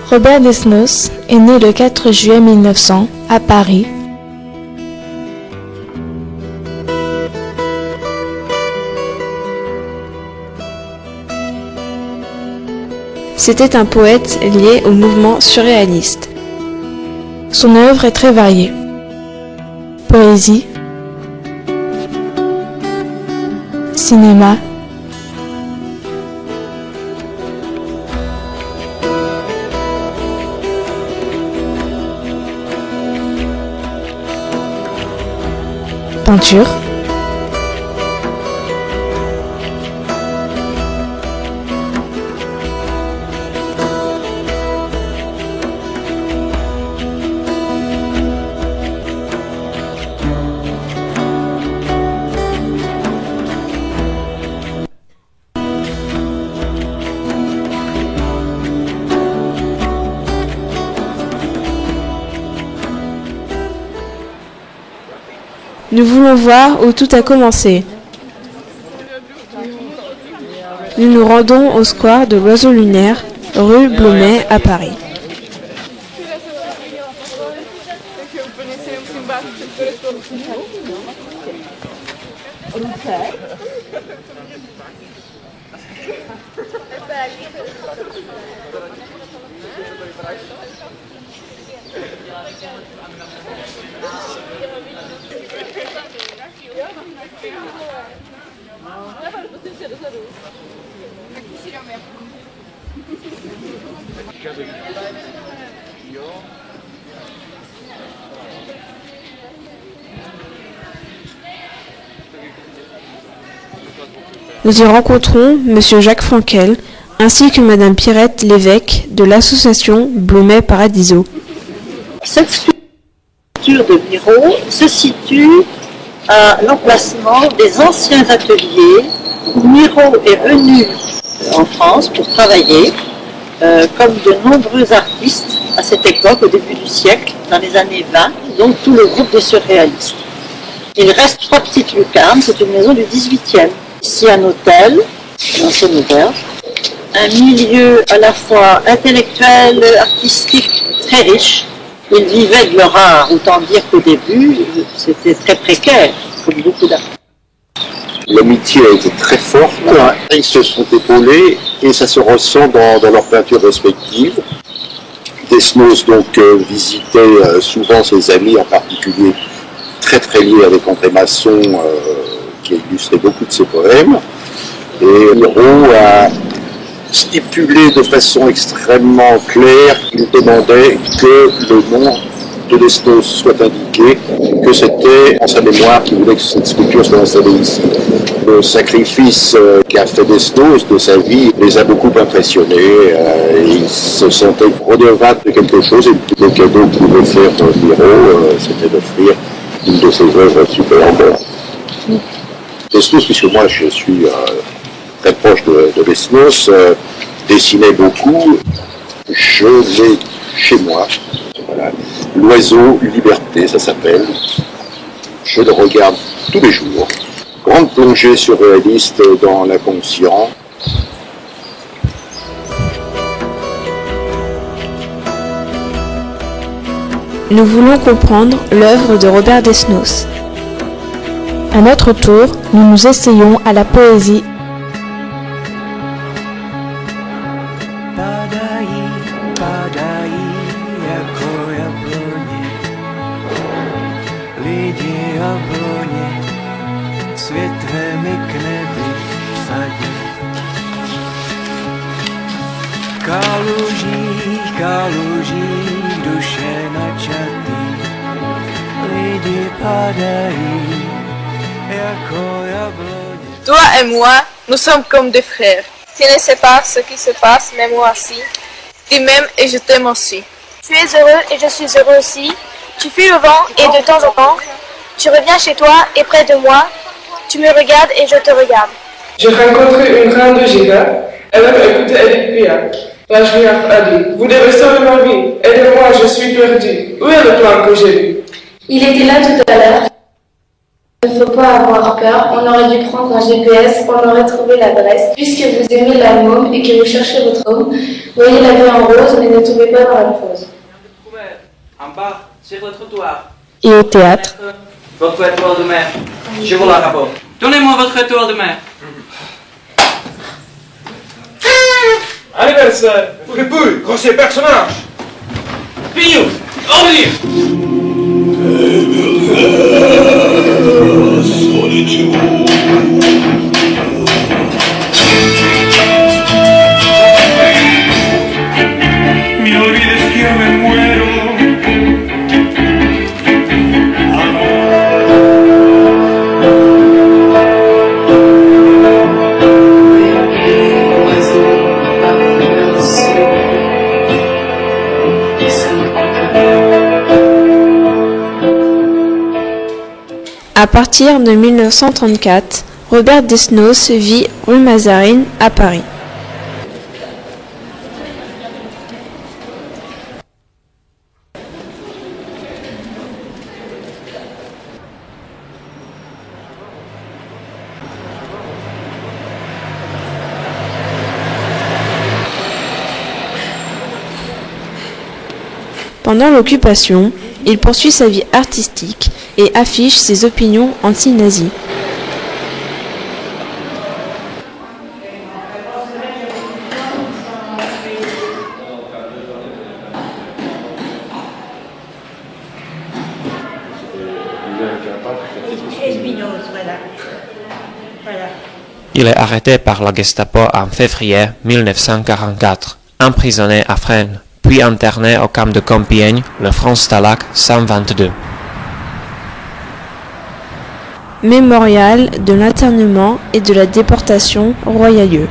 Robert Desnos est né le 4 juillet 1900 à Paris. C'était un poète lié au mouvement surréaliste. Son œuvre est très variée. Poésie, cinéma, peinture, nous voulons voir où tout a commencé. Nous nous rendons au square de l'Oiseau Lunaire, rue Blomet à Paris. Nous y rencontrons Monsieur Jacques Frankel ainsi que Madame Pierrette Lévesque de l'association Blomet Paradiso. Cette structure de bureau se situe à l'emplacement des anciens ateliers où Miro est venu en France pour travailler, comme de nombreux artistes à cette époque, au début du siècle, dans les années 20, donc tout le groupe des surréalistes. Il reste 3 petites lucarnes, c'est une maison du 18e. Ici un hôtel, une ancienne auberge, un milieu à la fois intellectuel, artistique, très riche. Ils vivaient de leur art, autant dire qu'au début, c'était très précaire, comme beaucoup d'artistes. L'amitié a été très forte, ils se sont épaulés et ça se ressent dans leurs peintures respectives. Desnos donc visitait souvent ses amis, en particulier très liés avec André Masson, qui a illustré beaucoup de ses poèmes. Et Miro a stipulé de façon extrêmement claire qu'il demandait que le nom de Desnos soit indiqué, que c'était en sa mémoire qu'il voulait que cette sculpture soit installée ici. Le sacrifice qu'a fait Desnos de sa vie les a beaucoup impressionnés. Ils se sentaient redevables de quelque chose et le cadeau qu'il pouvait faire Miro, c'était d'offrir une de ses œuvres superbes. Desnos, puisque moi je suis très proche de Desnos, dessinait beaucoup. Je l'ai chez moi. Voilà. L'oiseau Liberté, ça s'appelle. Je le regarde tous les jours. Grande plongée surréaliste dans l'inconscient. nous voulons comprendre l'œuvre de Robert Desnos. À notre tour, nous nous essayons à la poésie. Toi et moi, nous sommes comme des frères. Tu ne sais pas ce qui se passe, mais moi aussi. Tu m'aimes et je t'aime aussi. Tu es heureux et je suis heureux aussi. Tu fuis le vent et de temps en temps, tu reviens chez toi et près de moi, tu me regardes et je te regarde. J'ai rencontré une grande girafe. Elle m'a écouté Edith Piaf. La girafe a dit: vous devez sauver ma vie. Aidez-moi, je suis perdu. Où est le plan que j'ai vu? Il était là tout à l'heure. Il ne faut pas avoir peur. On aurait dû prendre un GPS. On aurait trouvé l'adresse. Puisque vous aimez la môme et que vous cherchez votre homme, voyez la vie en rose et ne tombez pas dans la prose. En bas, sur le trottoir. Et au théâtre. Votre étoile de mer. Je vous la rapporte. Donnez-moi votre étoile de mer. Anniversaire, Fripouille, grossier personnage. Pignou, revenir. Me olvides que yo me muero. À partir de 1934, Robert Desnos vit rue Mazarine à Paris. Pendant l'occupation, il poursuit sa vie artistique et affiche ses opinions anti-nazies. Il est arrêté par la Gestapo en février 1944, emprisonné à Fresnes, puis interné au camp de Compiègne, le front Stalag 122. Mémorial de l'internement et de la déportation Royalieu.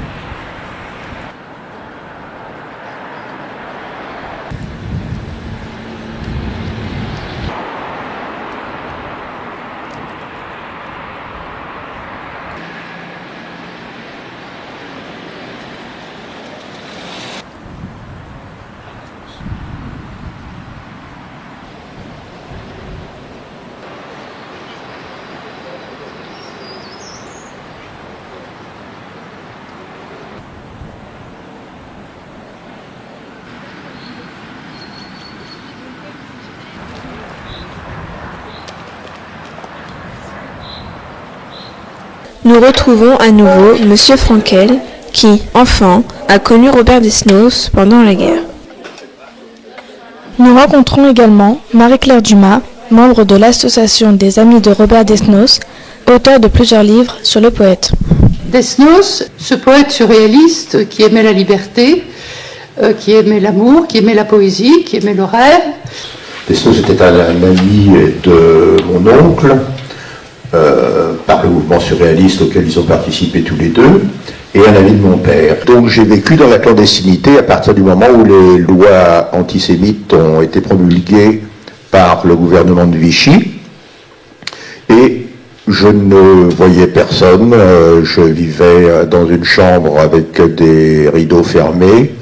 Nous retrouvons à nouveau Monsieur Frankel, qui, enfant, a connu Robert Desnos pendant la guerre. Nous rencontrons également Marie-Claire Dumas, membre de l'association des Amis de Robert Desnos, auteur de plusieurs livres sur le poète. Desnos, ce poète surréaliste qui aimait la liberté, qui aimait l'amour, qui aimait la poésie, qui aimait le rêve. Desnos était un ami de mon oncle, par le mouvement surréaliste auquel ils ont participé tous les deux, et un ami de mon père. Donc j'ai vécu dans la clandestinité à partir du moment où les lois antisémites ont été promulguées par le gouvernement de Vichy, et je ne voyais personne. Je vivais dans une chambre avec des rideaux fermés,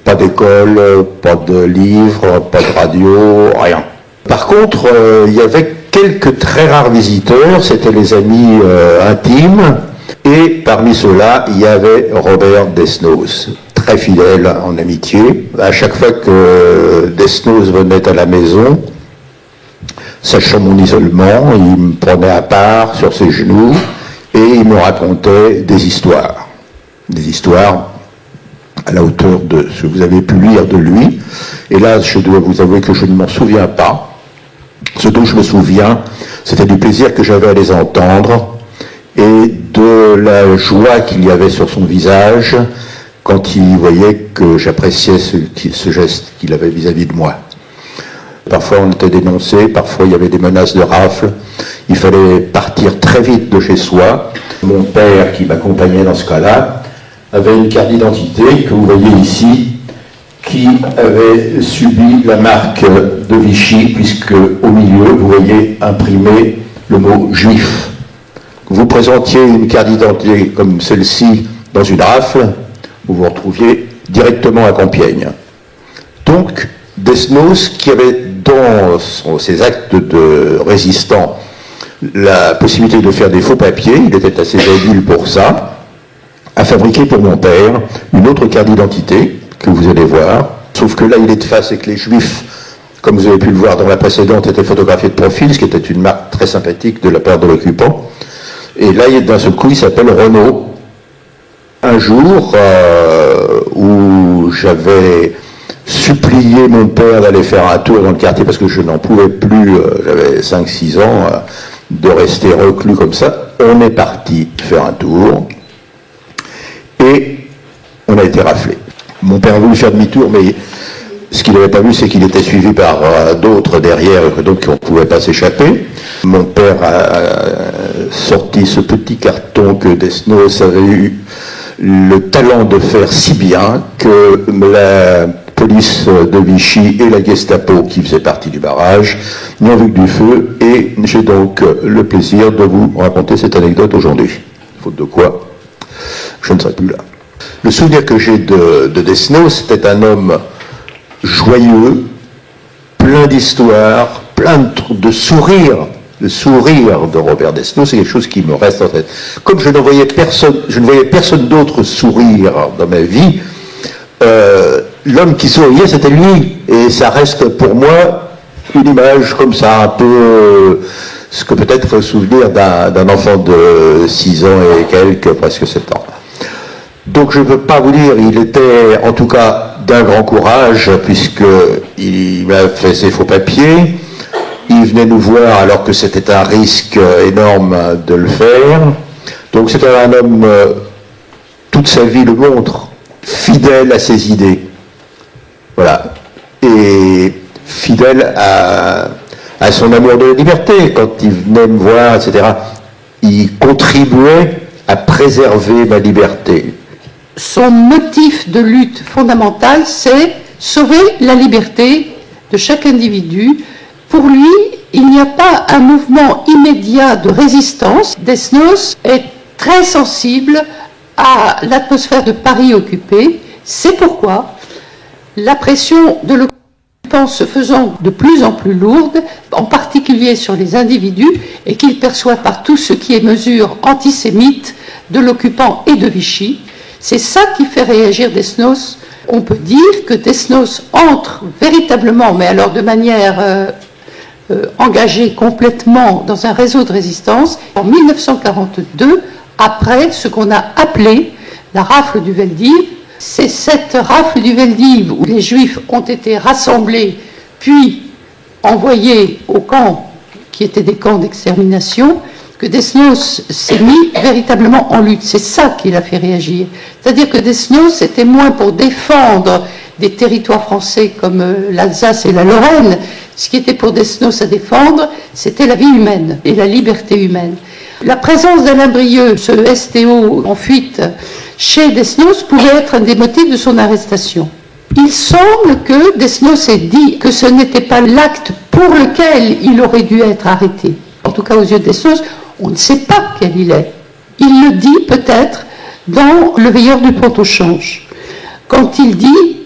pas d'école, pas de livres, pas de radio, rien. Par contre, il y avait quelques très rares visiteurs, c'était les amis intimes, et parmi ceux-là, il y avait Robert Desnos. très fidèles en amitié. À chaque fois que Desnos venait à la maison, sachant mon isolement, il me prenait à part sur ses genoux et il me racontait des histoires à la hauteur de ce que vous avez pu lire de lui. Et là, je dois vous avouer que je ne m'en souviens pas. Ce dont je me souviens, c'était du plaisir que j'avais à les entendre et de la joie qu'il y avait sur son visage quand il voyait que j'appréciais ce geste qu'il avait vis-à-vis de moi. Parfois on était dénoncé, parfois il y avait des menaces de rafle, il fallait partir très vite de chez soi. Mon père, qui m'accompagnait dans ce cas-là, avait une carte d'identité que vous voyez ici, qui avait subi la marque de Vichy, puisque au milieu, vous voyez imprimé le mot juif. Vous présentiez une carte d'identité comme celle-ci dans une rafle, vous vous retrouviez directement à Compiègne. Donc, Desnos, qui avait dans ses actes de résistant la possibilité de faire des faux papiers, il était assez habile pour ça, a fabriqué pour mon père une autre carte d'identité que vous allez voir, sauf que là il est de face avec les juifs, comme vous avez pu le voir dans la précédente, était photographié de profil, ce qui était une marque très sympathique de la part de l'occupant. Et là, d'un seul coup, il s'appelle Renaud. Un jour où j'avais supplié mon père d'aller faire un tour dans le quartier parce que je n'en pouvais plus, j'avais 5-6 ans, de rester reclus comme ça, on est parti faire un tour et on a été raflé. Mon père a voulu faire demi-tour, mais ce qu'il n'avait pas vu, c'est qu'il était suivi par d'autres derrière, donc on ne pouvait pas s'échapper. Mon père a sorti ce petit carton que Desnos avait eu le talent de faire si bien que la police de Vichy et la Gestapo, qui faisait partie du barrage, n'y ont vu que du feu, et j'ai donc le plaisir de vous raconter cette anecdote aujourd'hui. Faute de quoi, je ne serai plus là. Le souvenir que j'ai de Desnos, c'était un homme joyeux, plein d'histoires, plein de sourires. Le sourire de Robert Desnos, c'est quelque chose qui me reste en tête. Comme je ne voyais personne d'autre sourire dans ma vie, l'homme qui souriait, c'était lui. Et ça reste pour moi une image comme ça, un peu ce que peut-être souvenir d'un enfant de 6 ans et quelques, presque 7 ans. Donc je ne peux pas vous dire, il était en tout cas d'un grand courage, puisqu'il m'a fait ses faux papiers. Il venait nous voir alors que c'était un risque énorme de le faire. Donc c'était un homme, toute sa vie le montre, fidèle à ses idées. Voilà. Et fidèle à son amour de la liberté. Quand il venait me voir, etc., il contribuait à préserver ma liberté. Son motif de lutte fondamental, c'est sauver la liberté de chaque individu. Pour lui, il n'y a pas un mouvement immédiat de résistance. Desnos est très sensible à l'atmosphère de Paris occupé. C'est pourquoi la pression de l'occupant se faisant de plus en plus lourde, en particulier sur les individus, et qu'il perçoit par tout ce qui est mesure antisémite de l'occupant et de Vichy, c'est ça qui fait réagir Desnos. On peut dire que Desnos entre véritablement, mais alors de manière engagé complètement dans un réseau de résistance en 1942, après ce qu'on a appelé la rafle du Veldiv. C'est cette rafle du Veldiv où les Juifs ont été rassemblés puis envoyés aux camps qui étaient des camps d'extermination, que Desnos s'est mis véritablement en lutte. C'est ça qui l'a fait réagir. C'est-à-dire que Desnos était moins pour défendre des territoires français comme l'Alsace et la Lorraine. Ce qui était pour Desnos à défendre, c'était la vie humaine et la liberté humaine. La présence d'Alain Brieux, ce STO en fuite chez Desnos, pouvait être un des motifs de son arrestation. Il semble que Desnos ait dit que ce n'était pas l'acte pour lequel il aurait dû être arrêté. En tout cas, aux yeux de Desnos, on ne sait pas quel il est. Il le dit peut-être dans Le Veilleur du Pont-au-Change, quand il dit,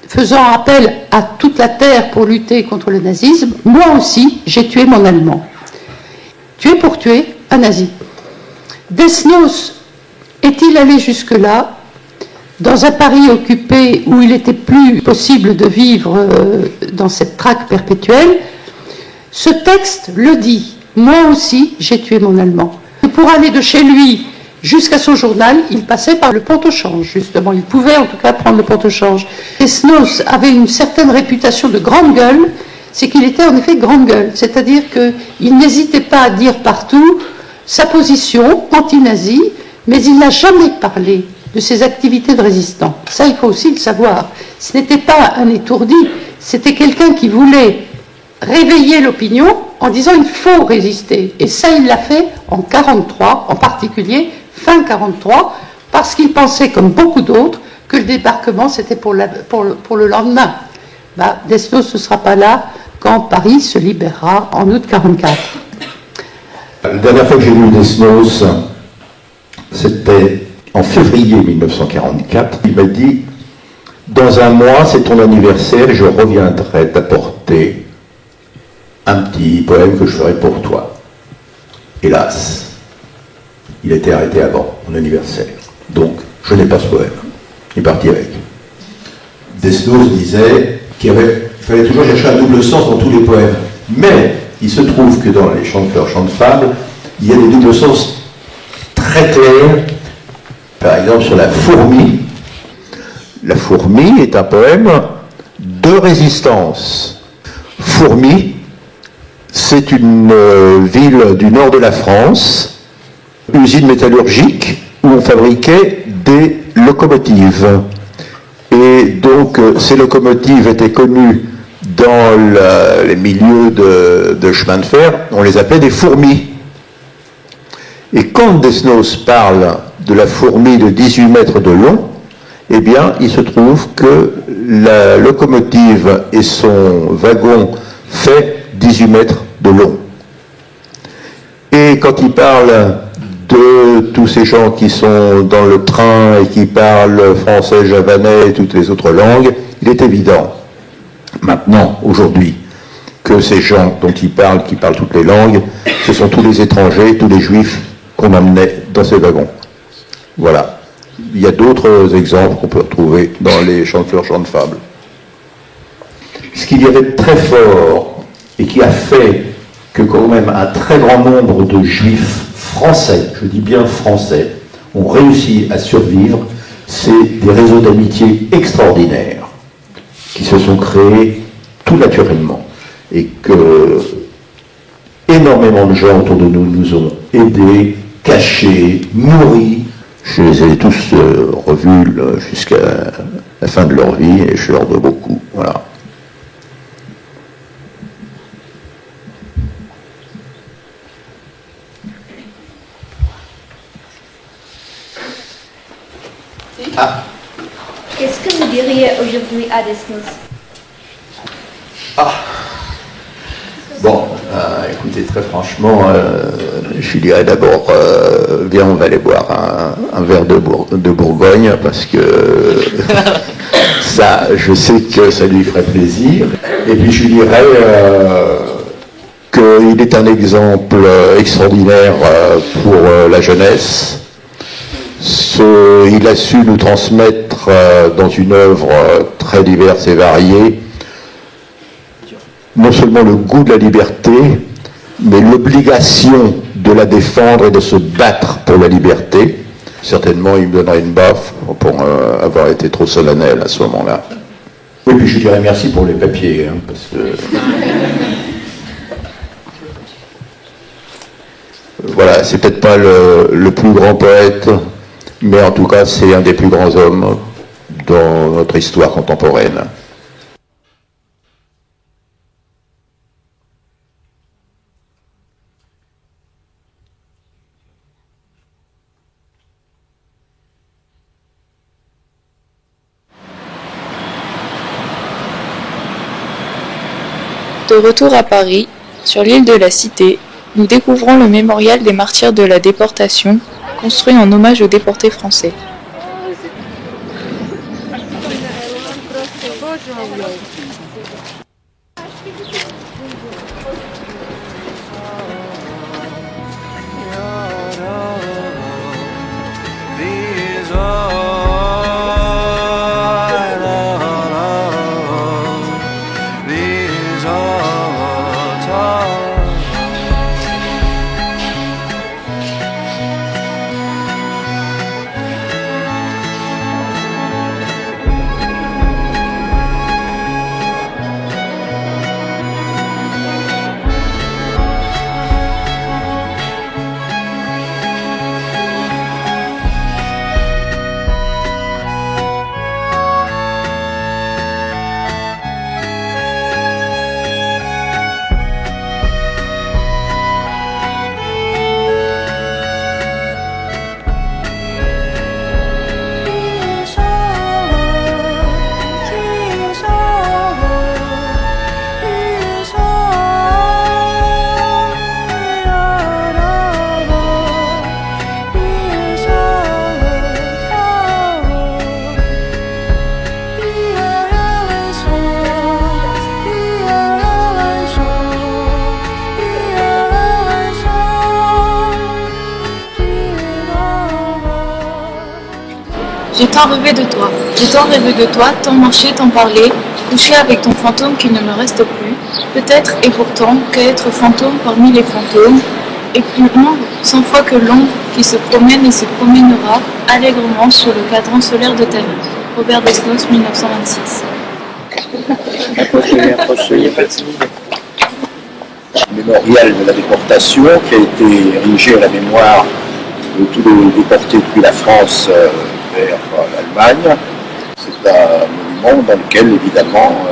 faisant appel à toute la terre pour lutter contre le nazisme, moi aussi, j'ai tué mon Allemand. Tuer pour tuer un nazi. Desnos est-il allé jusque-là? dans un Paris occupé où il n'était plus possible de vivre dans cette traque perpétuelle. Ce texte le dit. Moi aussi, j'ai tué mon Allemand. Et pour aller de chez lui jusqu'à son journal, il passait par le pont-au-change, justement. Il pouvait en tout cas prendre le pont-au-change. Desnos avait une certaine réputation de grande gueule, c'est qu'il était en effet grande gueule. C'est-à-dire qu'il n'hésitait pas à dire partout sa position anti-nazie, mais il n'a jamais parlé de ses activités de résistants. Ça, il faut aussi le savoir. Ce n'était pas un étourdi, c'était quelqu'un qui voulait réveiller l'opinion en disant il faut résister. Et ça, il l'a fait en 1943, en particulier fin 1943, parce qu'il pensait, comme beaucoup d'autres, que le débarquement, c'était pour le lendemain. Desnos ne sera pas là quand Paris se libérera en août 1944. La dernière fois que j'ai vu Desnos, c'était en février 1944. Il m'a dit « Dans un mois, c'est ton anniversaire, et je reviendrai t'apporter un petit poème que je ferai pour toi. » Hélas, il a été arrêté avant mon anniversaire. Donc, je n'ai pas ce poème. Il est parti avec. Desnos disait qu'il fallait toujours chercher un double sens dans tous les poèmes. Mais il se trouve que dans les chants de fleurs, chants de fables, il y a des doubles sens très clairs. Par exemple, sur la fourmi. La fourmi est un poème de résistance. Fourmi, c'est une ville du nord de la France, usine métallurgique où on fabriquait des locomotives. Et donc, ces locomotives étaient connues dans les milieux de chemin de fer, on les appelait des fourmis. Et quand Desnos parle de la fourmi de 18 mètres de long, eh bien, il se trouve que la locomotive et son wagon fait 18 mètres de long. Et quand il parle de tous ces gens qui sont dans le train et qui parlent français, javanais et toutes les autres langues, il est évident, maintenant, aujourd'hui, que ces gens dont il parle, qui parlent toutes les langues, ce sont tous les étrangers, tous les juifs qu'on amenait dans ces wagons. Voilà. Il y a d'autres exemples qu'on peut retrouver dans les chants de fleurs, chants de fables. Ce qu'il y avait de très fort et qui a fait que quand même un très grand nombre de juifs français, je dis bien français, ont réussi à survivre, c'est des réseaux d'amitié extraordinaires qui se sont créés tout naturellement et que énormément de gens autour de nous nous ont aidés, cachés, nourris. Je les ai tous revus jusqu'à la fin de leur vie et je leur dois beaucoup. Voilà. Ah. Qu'est-ce que vous diriez aujourd'hui à Desnos? Bon, écoutez, très franchement, je lui dirais d'abord, viens, on va aller boire un verre de Bourgogne, parce que ça, je sais que ça lui ferait plaisir. Et puis je lui dirais qu'il est un exemple extraordinaire pour la jeunesse. Il a su nous transmettre dans une œuvre très diverse et variée, non seulement le goût de la liberté, mais l'obligation de la défendre et de se battre pour la liberté. Certainement, il me donnerait une baffe pour avoir été trop solennel à ce moment-là. Et puis je dirais merci pour les papiers, hein, parce que... Voilà, c'est peut-être pas le plus grand poète, mais en tout cas, c'est un des plus grands hommes dans notre histoire contemporaine. De retour à Paris, sur l'île de la Cité, nous découvrons le mémorial des martyrs de la déportation, construit en hommage aux déportés français. J'ai tant rêvé de toi. J'ai tant rêvé de toi, tant marché, tant parlé, couché avec ton fantôme qu'il ne me reste plus. Peut-être et pourtant qu'être fantôme parmi les fantômes est plus long 100 fois que l'ombre qui se promène et se promènera allègrement sur le cadran solaire de ta vie. Robert Desnos, 1926. Mémorial de la déportation qui a été érigé à la mémoire de tous les déportés depuis la France vers l'Allemagne. C'est un monument dans lequel, évidemment,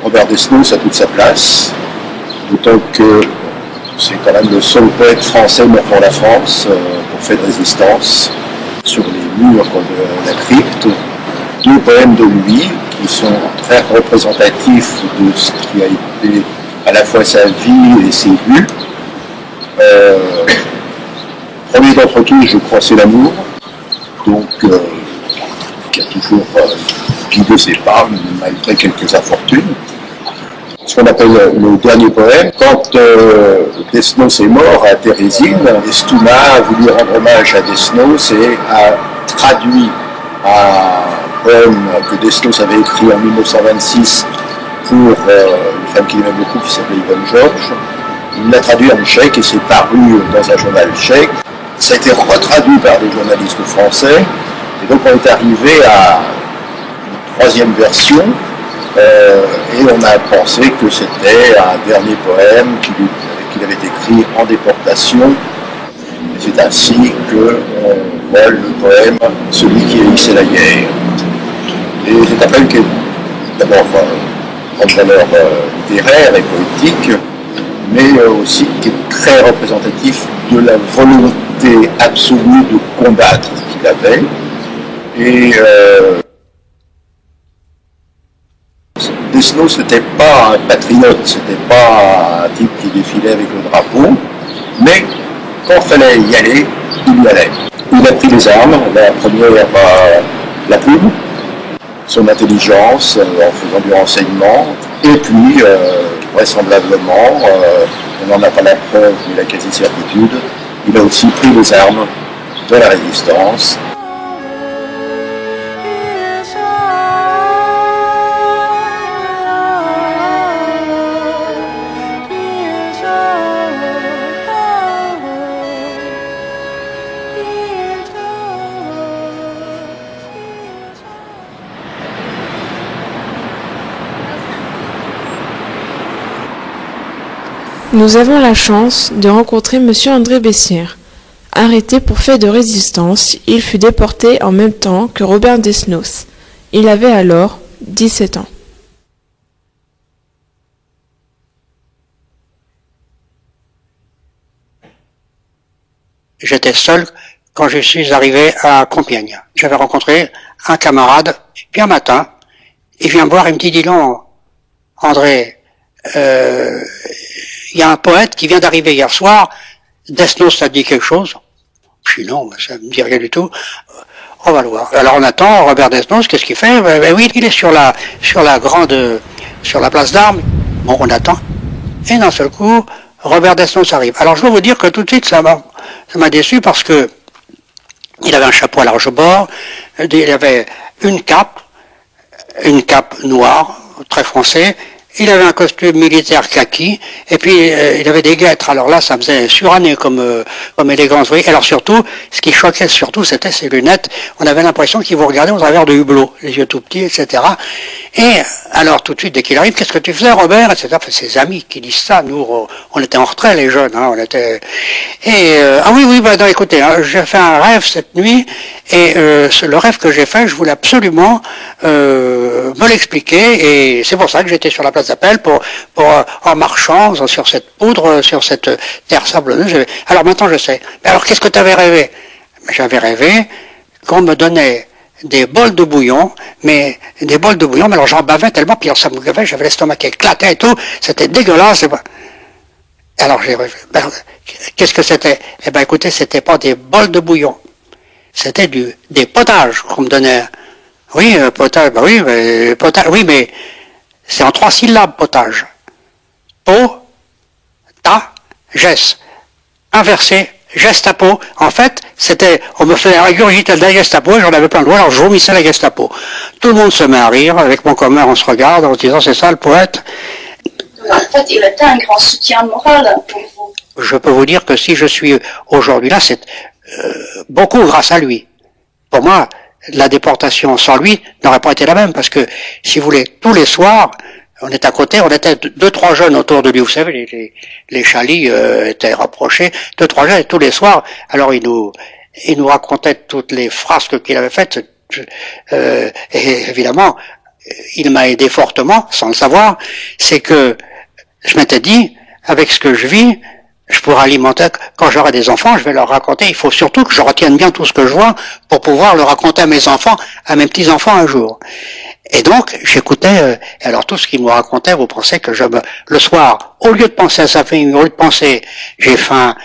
Robert Desnos a toute sa place, d'autant que c'est quand même le seul poète français mort pour la France pour fait de résistance. Sur les murs de la crypte, 2 poèmes de lui qui sont très représentatifs de ce qui a été à la fois sa vie et ses buts. Premier d'entre tous, je crois, c'est l'amour, donc qui a toujours guidé ses pas, malgré quelques infortunes. Ce qu'on appelle le dernier poème. Quand Desnos est mort à Térésine, Estouma a voulu rendre hommage à Desnos et a traduit un poème que Desnos avait écrit en 1926 pour une femme qu'il aimait beaucoup qui s'appelait Yvonne Georges. Il l'a traduit en tchèque et c'est paru dans un journal tchèque. Ça a été retraduit par des journalistes français et donc on est arrivé à une 3e version et on a pensé que c'était un dernier poème qu'il avait écrit en déportation. Et c'est ainsi qu'on voit le poème « Celui qui haïssait la guerre ». Et c'est un poème qui est d'abord en valeur littéraire et politique, mais aussi qui est très représentatif de la volonté absolue de combattre qu'il avait. Et Desnos n'était pas un patriote, c'était pas un type qui défilait avec le drapeau, mais quand il fallait y aller, il y allait. Il a pris les armes, la première la plume, son intelligence en faisant du renseignement, et puis vraisemblablement, on n'en a pas la preuve mais la quasi-certitude, il a aussi pris les armes de la résistance. Nous avons la chance de rencontrer M. André Bessières. Arrêté pour fait de résistance, il fut déporté en même temps que Robert Desnos. Il avait alors 17 ans. J'étais seul quand je suis arrivé à Compiègne. J'avais rencontré un camarade, puis un matin, il vient me voir et me dit, dis donc, André, il y a un poète qui vient d'arriver hier soir, Desnos, ça te dit quelque chose? Je dis non, ça me dit rien du tout. On va le voir. Alors on attend Robert Desnos, qu'est-ce qu'il fait? Oui, il est sur la place d'Armes. Bon, on attend. Et d'un seul coup, Robert Desnos arrive. Alors je dois vous dire que tout de suite, ça m'a déçu parce que il avait un chapeau à large bord, il avait une cape noire, très français. Il avait un costume militaire kaki, et puis il avait des guêtres. Alors là, ça faisait suranné comme élégance. Oui. Alors surtout, ce qui choquait surtout, c'était ses lunettes. On avait l'impression qu'il vous regardait au travers de hublots, les yeux tout petits, etc. Et alors tout de suite, dès qu'il arrive, qu'est-ce que tu faisais, Robert, etc. Enfin, ses amis qui disent ça. Nous, on était en retrait, les jeunes. Hein, on était. Et ah oui, bah non, écoutez, hein, j'ai fait un rêve cette nuit, et le rêve que j'ai fait, je voulais absolument me l'expliquer, et c'est pour ça que j'étais sur la place d'appel en marchant sur cette poudre, sur cette terre sablonneuse. Alors maintenant je sais. Mais alors qu'est-ce que tu avais rêvé? J'avais rêvé qu'on me donnait des bols de bouillon, mais alors j'en bavais tellement, puis ça me gavait, j'avais l'estomac qui éclatait et tout, c'était dégueulasse. Alors j'ai rêvé. Qu'est-ce que c'était? Eh ben écoutez, c'était pas des bols de bouillon, c'était des potages qu'on me donnait. Oui, potage, bah oui, mais potage, oui, mais c'est en 3 syllabes, potage. Po, ta, gesse. Inversé, Gestapo. En fait, on me faisait régurgiter de la Gestapo et j'en avais plein le doigt, alors je vomissais la Gestapo. Tout le monde se met à rire, avec mon commère on se regarde en se disant c'est ça le poète. En fait, il était un grand soutien moral pour vous. Je peux vous dire que si je suis aujourd'hui là, c'est beaucoup grâce à lui. Pour moi, la déportation sans lui n'aurait pas été la même, parce que, si vous voulez, tous les soirs, on était à côté, on était 2-3 jeunes autour de lui, vous savez, les chalis étaient rapprochés, 2-3 jeunes, et tous les soirs, alors il nous racontait toutes les frasques qu'il avait faites, et évidemment, il m'a aidé fortement, sans le savoir, c'est que je m'étais dit, avec ce que je vis, je pourrais alimenter, quand j'aurai des enfants, je vais leur raconter, il faut surtout que je retienne bien tout ce que je vois pour pouvoir le raconter à mes enfants, à mes petits-enfants un jour. Et donc, j'écoutais, alors tout ce qu'il me racontait, vous pensez que le soir, au lieu de penser à sa famille, au lieu de penser, j'ai faim,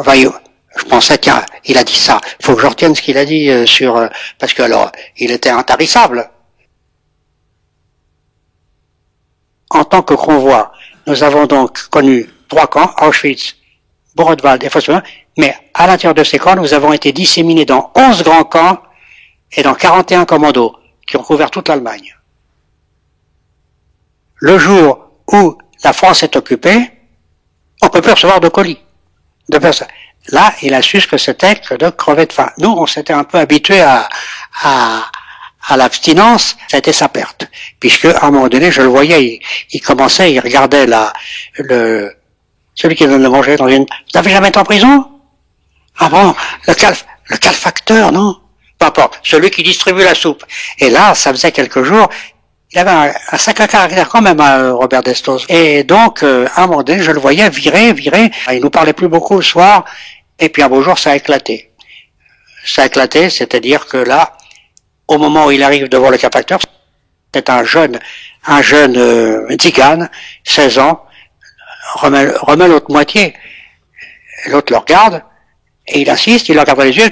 je pensais, tiens, il a dit ça, il faut que je retienne ce qu'il a dit parce que alors, il était intarissable. En tant que convoi, nous avons donc connu 3 camps, Auschwitz, Buchenwald et Fosbury, mais à l'intérieur de ces camps, nous avons été disséminés dans 11 grands camps et dans 41 commandos qui ont couvert toute l'Allemagne. Le jour où la France est occupée, on ne peut plus recevoir de colis. De personnes. Là, il a su ce que c'était que de crever de faim. Nous, on s'était un peu habitués à l'abstinence, ça a été sa perte. Puisque, à un moment donné, je le voyais, il commençait, il regardait celui qui donne le manger dans une... Vous n'avez jamais été en prison? Ah bon? Le calfacteur, non? Peu importe. Celui qui distribue la soupe. Et là, ça faisait quelques jours, il avait un sacré caractère quand même, Robert Desnos. Et donc, à un moment donné, je le voyais virer. Il nous parlait plus beaucoup le soir. Et puis un beau jour, ça a éclaté. Ça a éclaté, c'est-à-dire que là, au moment où il arrive devant le calfacteur, c'est un jeune tzigane, 16 ans, remet l'autre moitié. L'autre le regarde, et il insiste, il le regarde dans les yeux,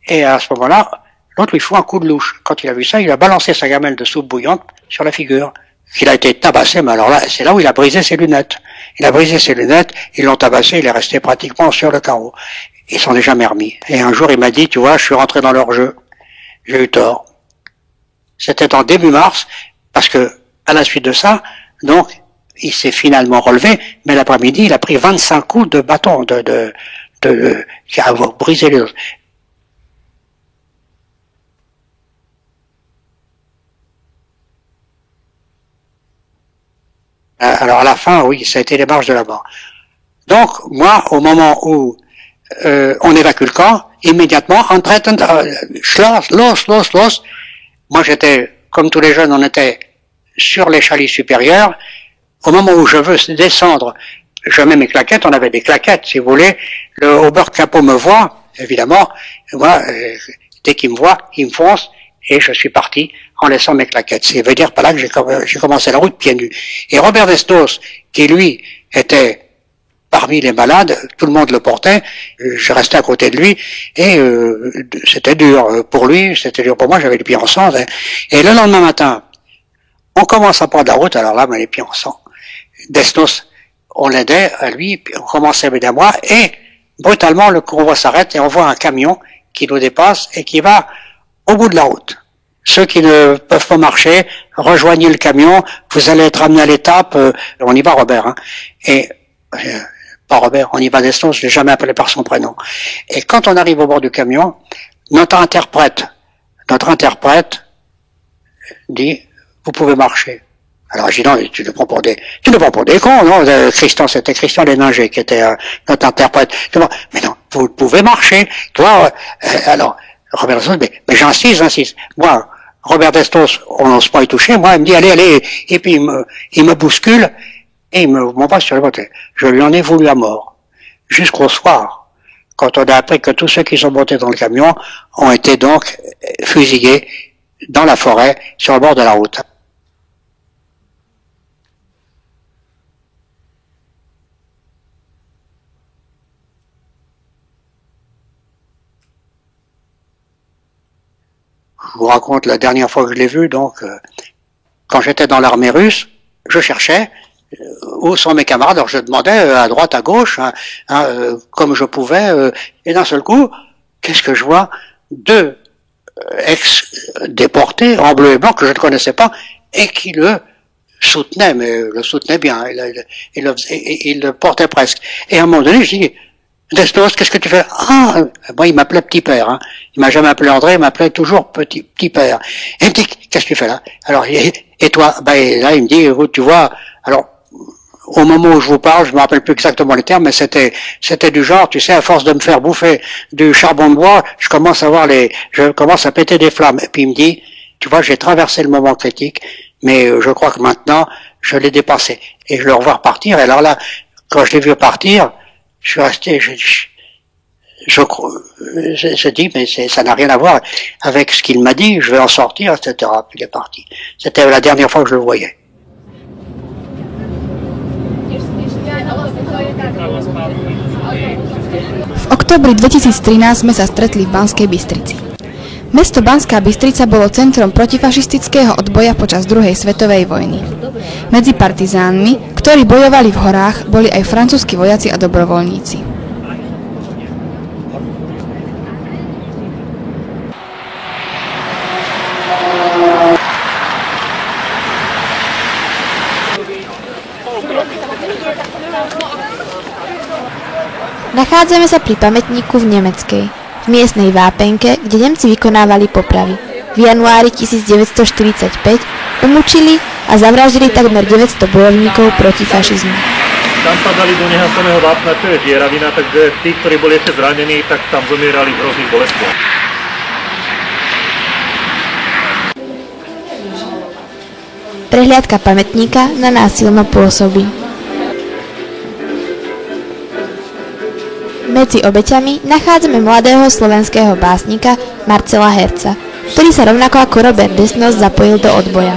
et à ce moment-là, l'autre lui fout un coup de louche. Quand il a vu ça, il a balancé sa gamelle de soupe bouillante sur la figure. Il a été tabassé, mais alors là, c'est là où il a brisé ses lunettes. Ils l'ont tabassé, il est resté pratiquement sur le carreau. Ils s'en est jamais remis. Et un jour, il m'a dit, tu vois, je suis rentré dans leur jeu. J'ai eu tort. C'était en début mars, parce que, à la suite de ça, donc, il s'est finalement relevé, mais l'après-midi, il a pris 25 coups de bâton, qui a brisé les os. Alors à la fin, oui, ça a été les marches de la mort. Donc, moi, au moment où on évacue le camp, immédiatement, los. Moi, j'étais, comme tous les jeunes, on était sur les chalets supérieurs. Au moment où je veux descendre, je mets mes claquettes, on avait des claquettes, si vous voulez. Le Oberkapo me voit, évidemment. Moi, dès qu'il me voit, il me fonce, et je suis parti en laissant mes claquettes. Ça veut dire par là que j'ai commencé la route pieds nus. Et Robert Desnos, qui lui était parmi les malades, tout le monde le portait, je restais à côté de lui, et c'était dur pour lui, c'était dur pour moi, j'avais les pieds en sang. Et le lendemain matin, on commence à prendre la route, alors là, les pieds en sang. Desnos, on l'aidait à lui, puis on commençait à m'aider à moi, et brutalement, le convoi s'arrête, et on voit un camion qui nous dépasse, et qui va au bout de la route. Ceux qui ne peuvent pas marcher, rejoignez le camion, vous allez être amené à l'étape, on y va Robert, hein. Et, pas Robert, on y va Desnos, je l'ai jamais appelé par son prénom. Et quand on arrive au bord du camion, notre interprète dit, vous pouvez marcher. Alors j'ai dit, non, tu ne prends pour des cons, non? C'était Christian Léninger qui était notre interprète. Mais non, vous pouvez marcher. Toi, alors, Robert Desnos, mais j'insiste. Moi, Robert Desnos, on n'ose pas y toucher. Moi, il me dit, allez. Et puis, il me bouscule, et il m'embrasse sur le côté. Je lui en ai voulu à mort. Jusqu'au soir, quand on a appris que tous ceux qui sont montés dans le camion ont été donc fusillés dans la forêt, sur le bord de la route. Je vous raconte la dernière fois que je l'ai vu, donc, quand j'étais dans l'armée russe, je cherchais, où sont mes camarades? Alors je demandais à droite, à gauche, comme je pouvais, et d'un seul coup, qu'est-ce que je vois? 2 ex-déportés en bleu et blanc que je ne connaissais pas et qui le soutenaient, mais le soutenaient bien, il le portait presque. Et à un moment donné, je dis, Desnos, qu'est-ce que tu fais? Ah, moi il m'appelait petit père, hein. Il m'a jamais appelé André, il m'appelait toujours petit père. Et il me dit, qu'est-ce que tu fais là? Alors, et toi? Ben là, il me dit, tu vois, alors, au moment où je vous parle, je me rappelle plus exactement les termes, mais c'était du genre, tu sais, à force de me faire bouffer du charbon de bois, je commence à péter des flammes. Et puis il me dit, tu vois, j'ai traversé le moment critique, mais je crois que maintenant, je l'ai dépassé. Et je le revois repartir, et alors là, quand je l'ai vu partir, je suis resté, je dis, mais ça n'a rien à voir avec ce qu'il m'a dit, je vais en sortir, etc. Puis il est parti. C'était la dernière fois que je le voyais. V októbri 2013 sme sa stretli v Banskej Bystrici. Mesto Banská Bystrica bolo centrom protifašistického odboja počas druhej svetovej vojny. Medzi partizánmi, ktorí bojovali v horách, boli aj francúzski vojaci a dobrovoľníci. Nachádzame sa pri pamätníku v Nemeckej, v miestnej vápenke, kde Nemci vykonávali popravy. V januári 1945 umúčili a zavraždili takmer 900 bojovníkov proti fašizmu. Tam padali do nehaseného vápna, čo je žieravina, takže tí, ktorí boli ešte zranení, tak tam zomierali v hrozných bolestiach. Prehliadka pamätníka na násilno pôsobí. Medzi obeťami nachádzame mladého slovenského básnika Marcela Herca, ktorý sa rovnako ako Robert Desnos zapojil do odboja.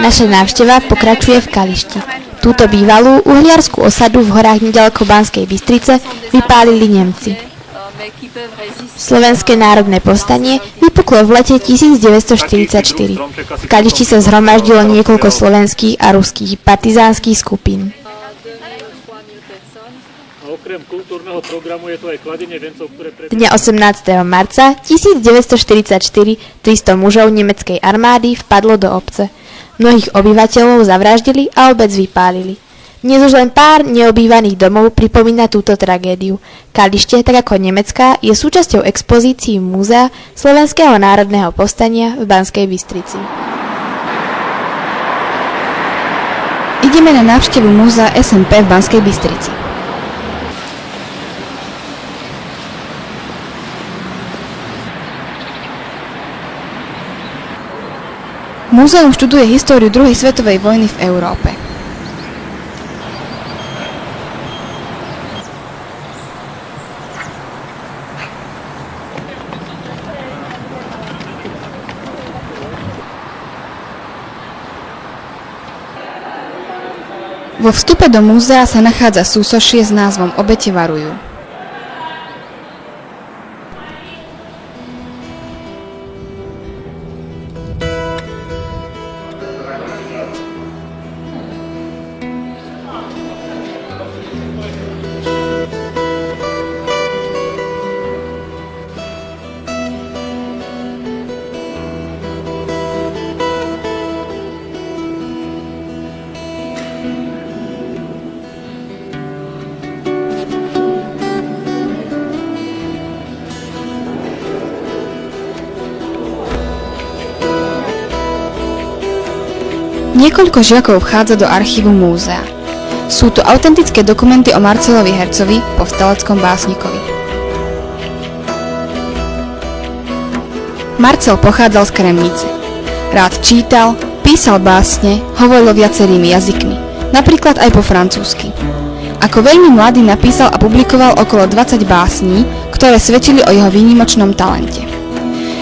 Naša návšteva pokračuje v Kališti. Túto bývalú uhliarskú osadu v horách nedaleko Banskej Bystrice vypálili Nemci. Slovenské národné povstanie vypuklo v lete 1944. V Kališti sa zhromaždilo niekoľko slovenských a ruských partizánskych skupín. Dňa 18. marca 1944 300 mužov nemeckej armády vpadlo do obce. Mnohých obyvateľov zavraždili a obec vypálili. Dnes už len pár neobývaných domov pripomína túto tragédiu. Kalište, tak ako Nemecká, je súčasťou expozícií Múzea Slovenského národného povstania v Banskej Bystrici. Ideme na návštevu Múzea SNP v Banskej Bystrici. Múzeum študuje históriu druhej svetovej vojny v Európe. Vo vstupe do múzea sa nachádza súsošie s názvom Obete varujú. Niekoľko žiakov vchádza do archívu múzea. Sú to autentické dokumenty o Marcelovi Hercovi, povstaleckom básnikovi. Marcel pochádzal z Kremnice. Rád čítal, písal básne, hovoril viacerými jazykmi, napríklad aj po francúzsky. Ako veľmi mladý napísal a publikoval okolo 20 básní, ktoré svedčili o jeho výnimočnom talente.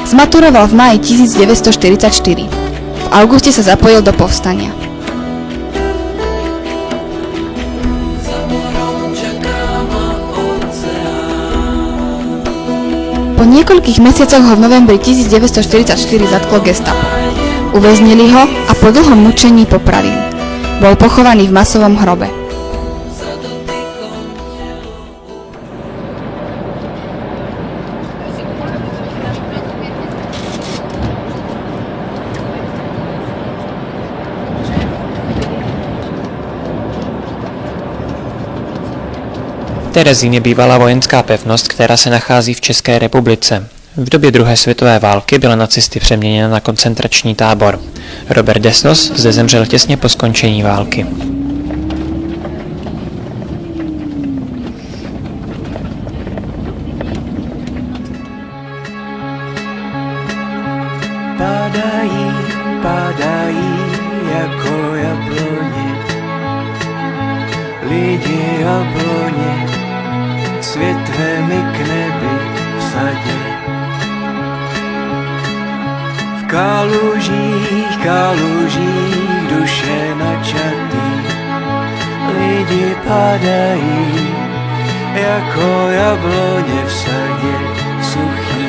Zmaturoval v máji 1944. V auguste sa zapojil do povstania. Po niekoľkých mesiacoch ho v novembri 1944 zatklo gestapo. Uväznili ho a po dlhom mučení popravili. Bol pochovaný v masovom hrobe. Terezín je bývalá vojenská pevnost, která se nachází v České republice. V době druhé světové války byla nacisty přeměněna na koncentrační tábor. Robert Desnos zde zemřel těsně po skončení války. Padají jako jabloně, lidi jabloně, světve mi k nebi v sadě. V kalužích duše načatý, lidi padají jako jabloně v sadě suchý.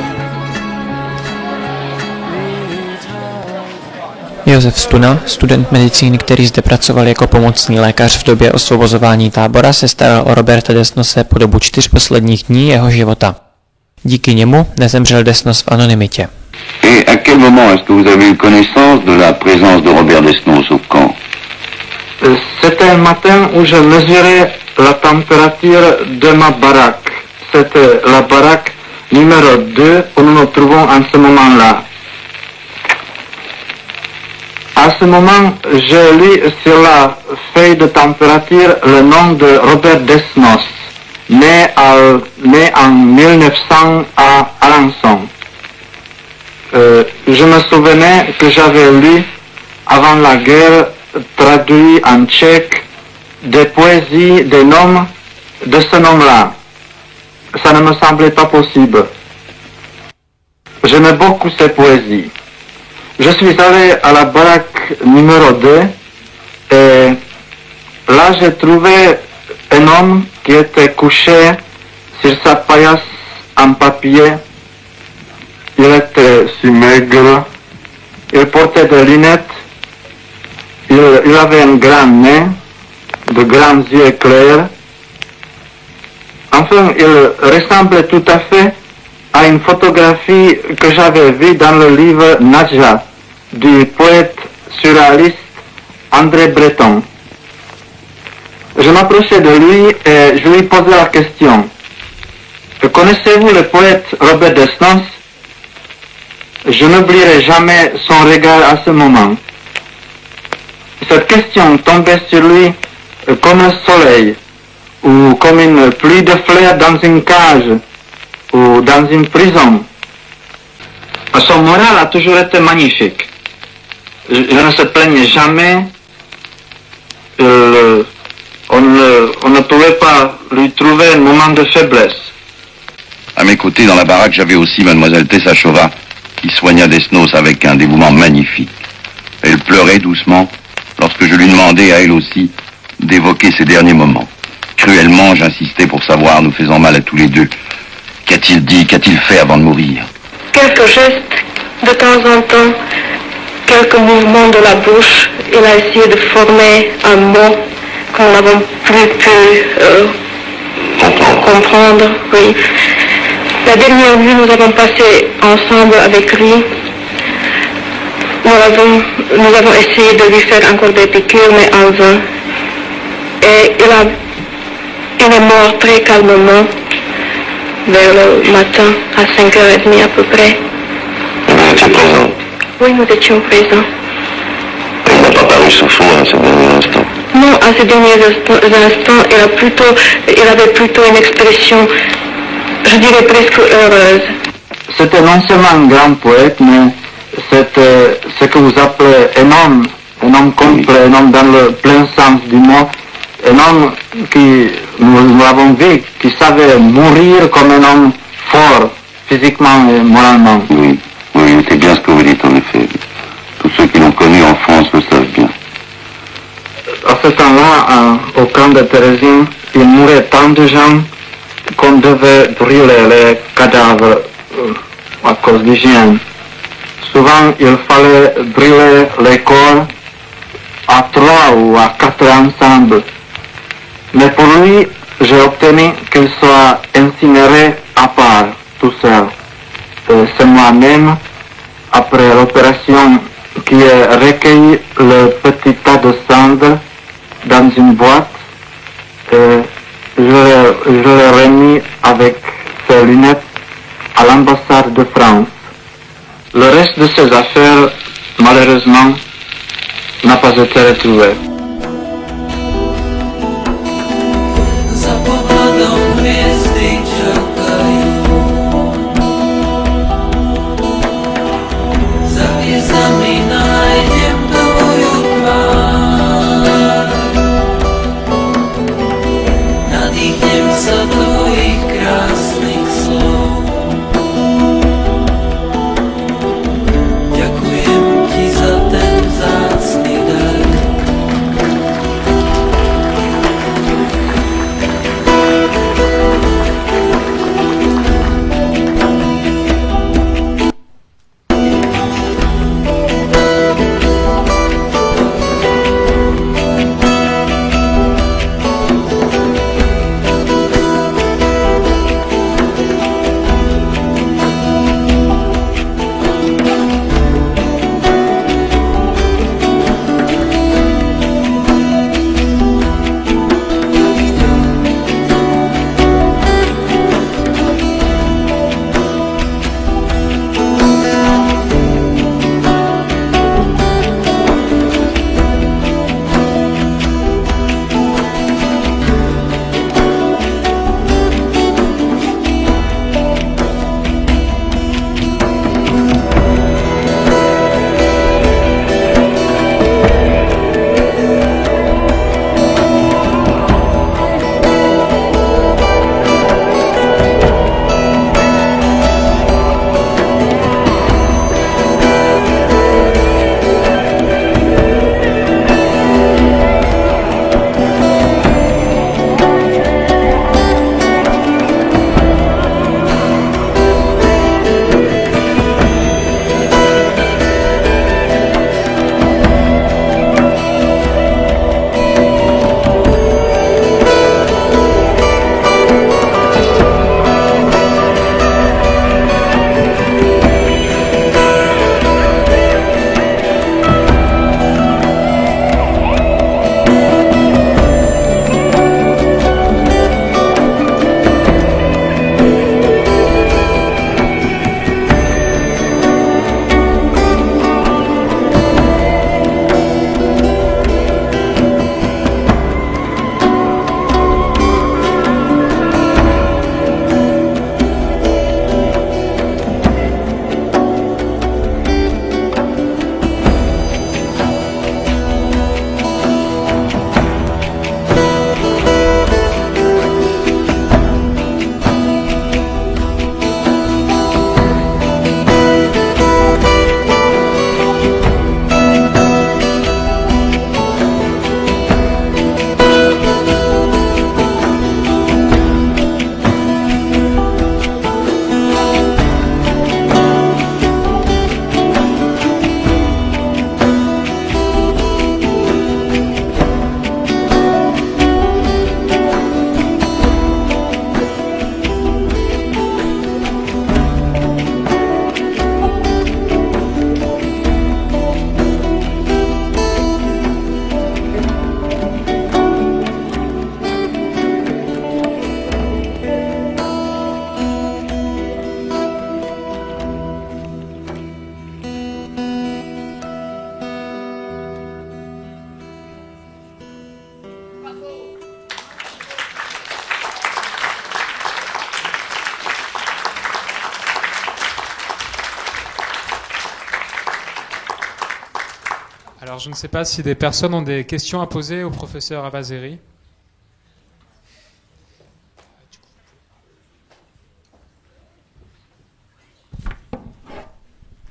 Josef Stuna, student medicíny, který zde pracoval jako pomocný lékař v době osvobozování tábora, se staral o Roberta Desnose po dobu 4 posledních dní jeho života. Díky němu nezemřel Desnos v anonymitě. Et à quel moment est-ce que vous avez eu connaissance de la présence de Robert Desnos au camp? C'était un matin où je mesurais la température de ma baraque. C'était la baraque numéro 2 où nous nous trouvons en ce moment-là. À ce moment, je lis sur la feuille de température le nom de Robert Desnos, né en 1900 à Alençon. Je me souvenais que j'avais lu avant la guerre, traduit en tchèque, des poésies des noms de ce nom-là. Ça ne me semblait pas possible. J'aimais beaucoup ces poésies. Je suis allé à la baraque numéro 2 et là j'ai trouvé un homme qui était couché sur sa paillasse en papier. Il était si maigre, il portait des lunettes, il avait un grand nez, de grands yeux clairs. Enfin, il ressemblait tout à fait à une photographie que j'avais vue dans le livre Nadja du poète surréaliste André Breton. Je m'approchais de lui et je lui posais la question. Connaissez-vous le poète Robert Desnos? Je n'oublierai jamais son regard à ce moment. Cette question tombait sur lui comme un soleil ou comme une pluie de fleurs dans une cage ou dans une prison. Son moral a toujours été magnifique. Je ne se plaignais jamais. On ne pouvait pas lui trouver un moment de faiblesse. À mes côtés dans la baraque, j'avais aussi mademoiselle Tessa Chauvat, qui soigna Desnos avec un dévouement magnifique. Elle pleurait doucement lorsque je lui demandais à elle aussi d'évoquer ses derniers moments. Cruellement, j'insistais pour savoir, nous faisant mal à tous les deux. Qu'a-t-il dit, qu'a-t-il fait avant de mourir? Quelques gestes, de temps en temps, quelques mouvements de la bouche. Il a essayé de former un mot qu'on n'avons plus pu comprendre. Oui. La dernière nuit, nous avons passé ensemble avec lui. Nous avons essayé de lui faire encore des piqûres, mais en vain. Et il est mort très calmement vers le matin, à 5h30 à peu près. Vous étiez présent? Oui, nous étions présents. Il n'a pas paru souffrir à ce dernier instant? Non, à ces derniers instants, il avait plutôt une expression, je dirais presque heureuse. C'était non seulement un grand poète, mais c'était ce que vous appelez un homme complet, un homme dans le plein sens du mot, un homme qui, nous l'avons vu, qui savait mourir comme un homme fort, physiquement et moralement. Oui, c'est bien ce que vous dites en effet. Tous ceux qui l'ont connu en France le savent bien. À ce temps-là, au camp de Terezín, il mourait tant de gens qu'on devait brûler les cadavres à cause d'hygiène. Souvent, il fallait brûler les corps à 3 ou à 4 ensemble. Mais pour lui, j'ai obtenu qu'il soit incinéré à part, tout seul. C'est moi-même, après l'opération, qui ai recueilli le petit tas de cendres dans une boîte et je l'ai remis avec ses lunettes à l'ambassade de France. Le reste de ses affaires, malheureusement, n'a pas été retrouvé. Alors, je ne sais pas si des personnes ont des questions à poser au professeur Avazeri.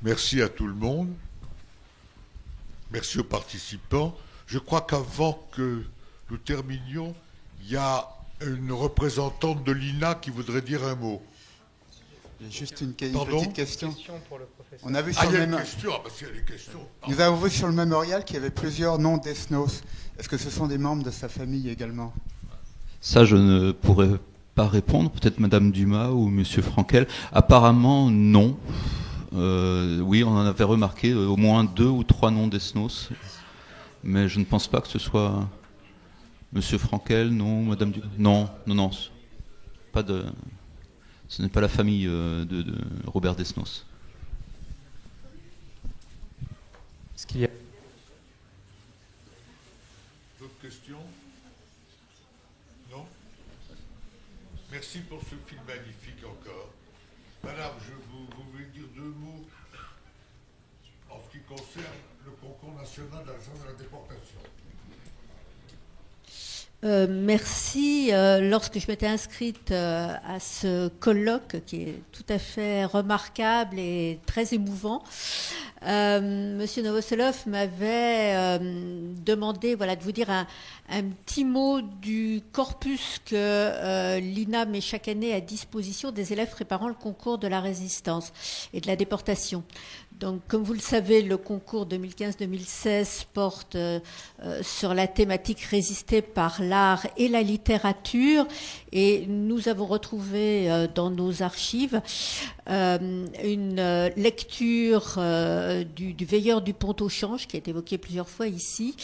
Merci à tout le monde. Merci aux participants. Je crois qu'avant que nous terminions, il y a une représentante de l'INA qui voudrait dire un mot. J'ai juste une Pardon petite question. Pour le professeur. On a vu Ah, sur il y le a une même... question. Ah, bah, s'il y a des questions. Nous avons vu sur le mémorial qu'il y avait plusieurs noms d'Esnos. Est-ce que ce sont des membres de sa famille également? Ça, je ne pourrais pas répondre. Peut-être Madame Dumas ou Monsieur Frankel. Apparemment, non. Oui, on en avait remarqué au moins 2 ou 3 noms d'Esnos. Mais je ne pense pas que ce soit Monsieur Frankel, non, Madame Dumas. Non. Pas de... Ce n'est pas la famille de Robert Desnos. Est-ce qu'il y a... D'autres questions? Non? Merci pour ce film magnifique encore. Madame, vous voulez dire 2 mots en ce qui concerne le concours national d'argent de la déportation? Merci. Lorsque je m'étais inscrite à ce colloque qui est tout à fait remarquable et très émouvant, Monsieur Novoselov m'avait demandé de vous dire un petit mot du corpus que l'INA met chaque année à disposition des élèves préparant le concours de la résistance et de la déportation. Donc, comme vous le savez, le concours 2015-2016 porte sur la thématique résister par l'art et la littérature. Et nous avons retrouvé dans nos archives une lecture du Veilleur du Pont-au-Change, qui est évoqué plusieurs fois ici,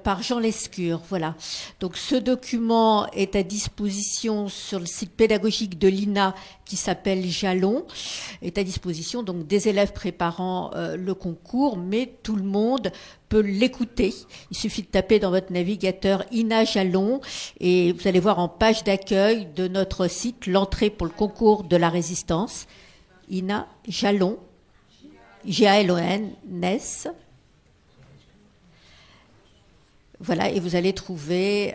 par Jean Lescure. Voilà. Donc, ce document est à disposition sur le site pédagogique de l'INA qui s'appelle Jalon, est à disposition donc des élèves préparant le concours, mais tout le monde peut l'écouter. Il suffit de taper dans votre navigateur INA Jalon et vous allez voir en page d'accueil de notre site l'entrée pour le concours de la résistance. INA Jalon, Jalon-NES. Voilà, et vous allez trouver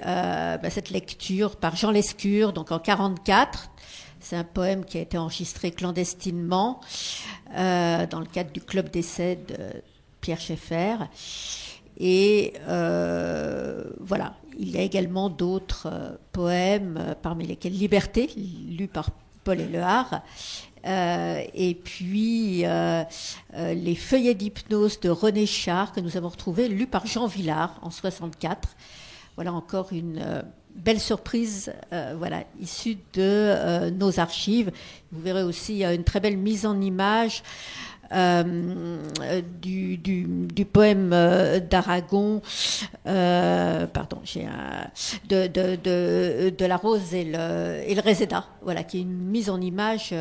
cette lecture par Jean Lescure, donc en 1944. C'est un poème qui a été enregistré clandestinement dans le cadre du club d'essai de Pierre Schaeffer. Et voilà, il y a également d'autres poèmes, parmi lesquels Liberté, lu par Paul Éluard, et puis les feuillets d'hypnose de René Char, que nous avons retrouvé, lu par Jean Villard en 1964. Voilà encore une belle surprise issue de nos archives. Vous verrez aussi une très belle mise en image du poème d'Aragon, de la rose et le réséda, voilà, qui est une mise en image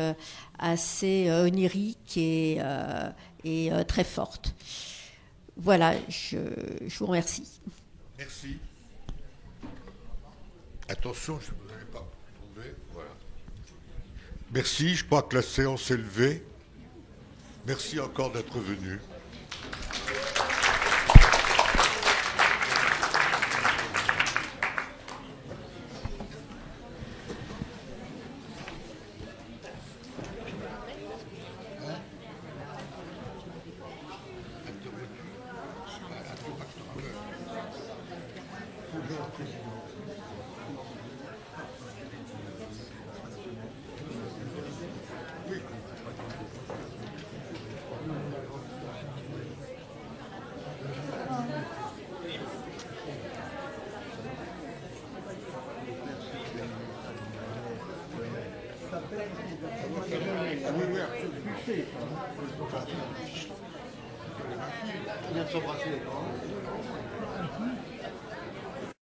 assez onirique et très forte. Voilà, je vous remercie. Merci. Attention, je ne vous avais pas trouvé. Voilà. Merci, je crois que la séance est levée. Merci encore d'être venu.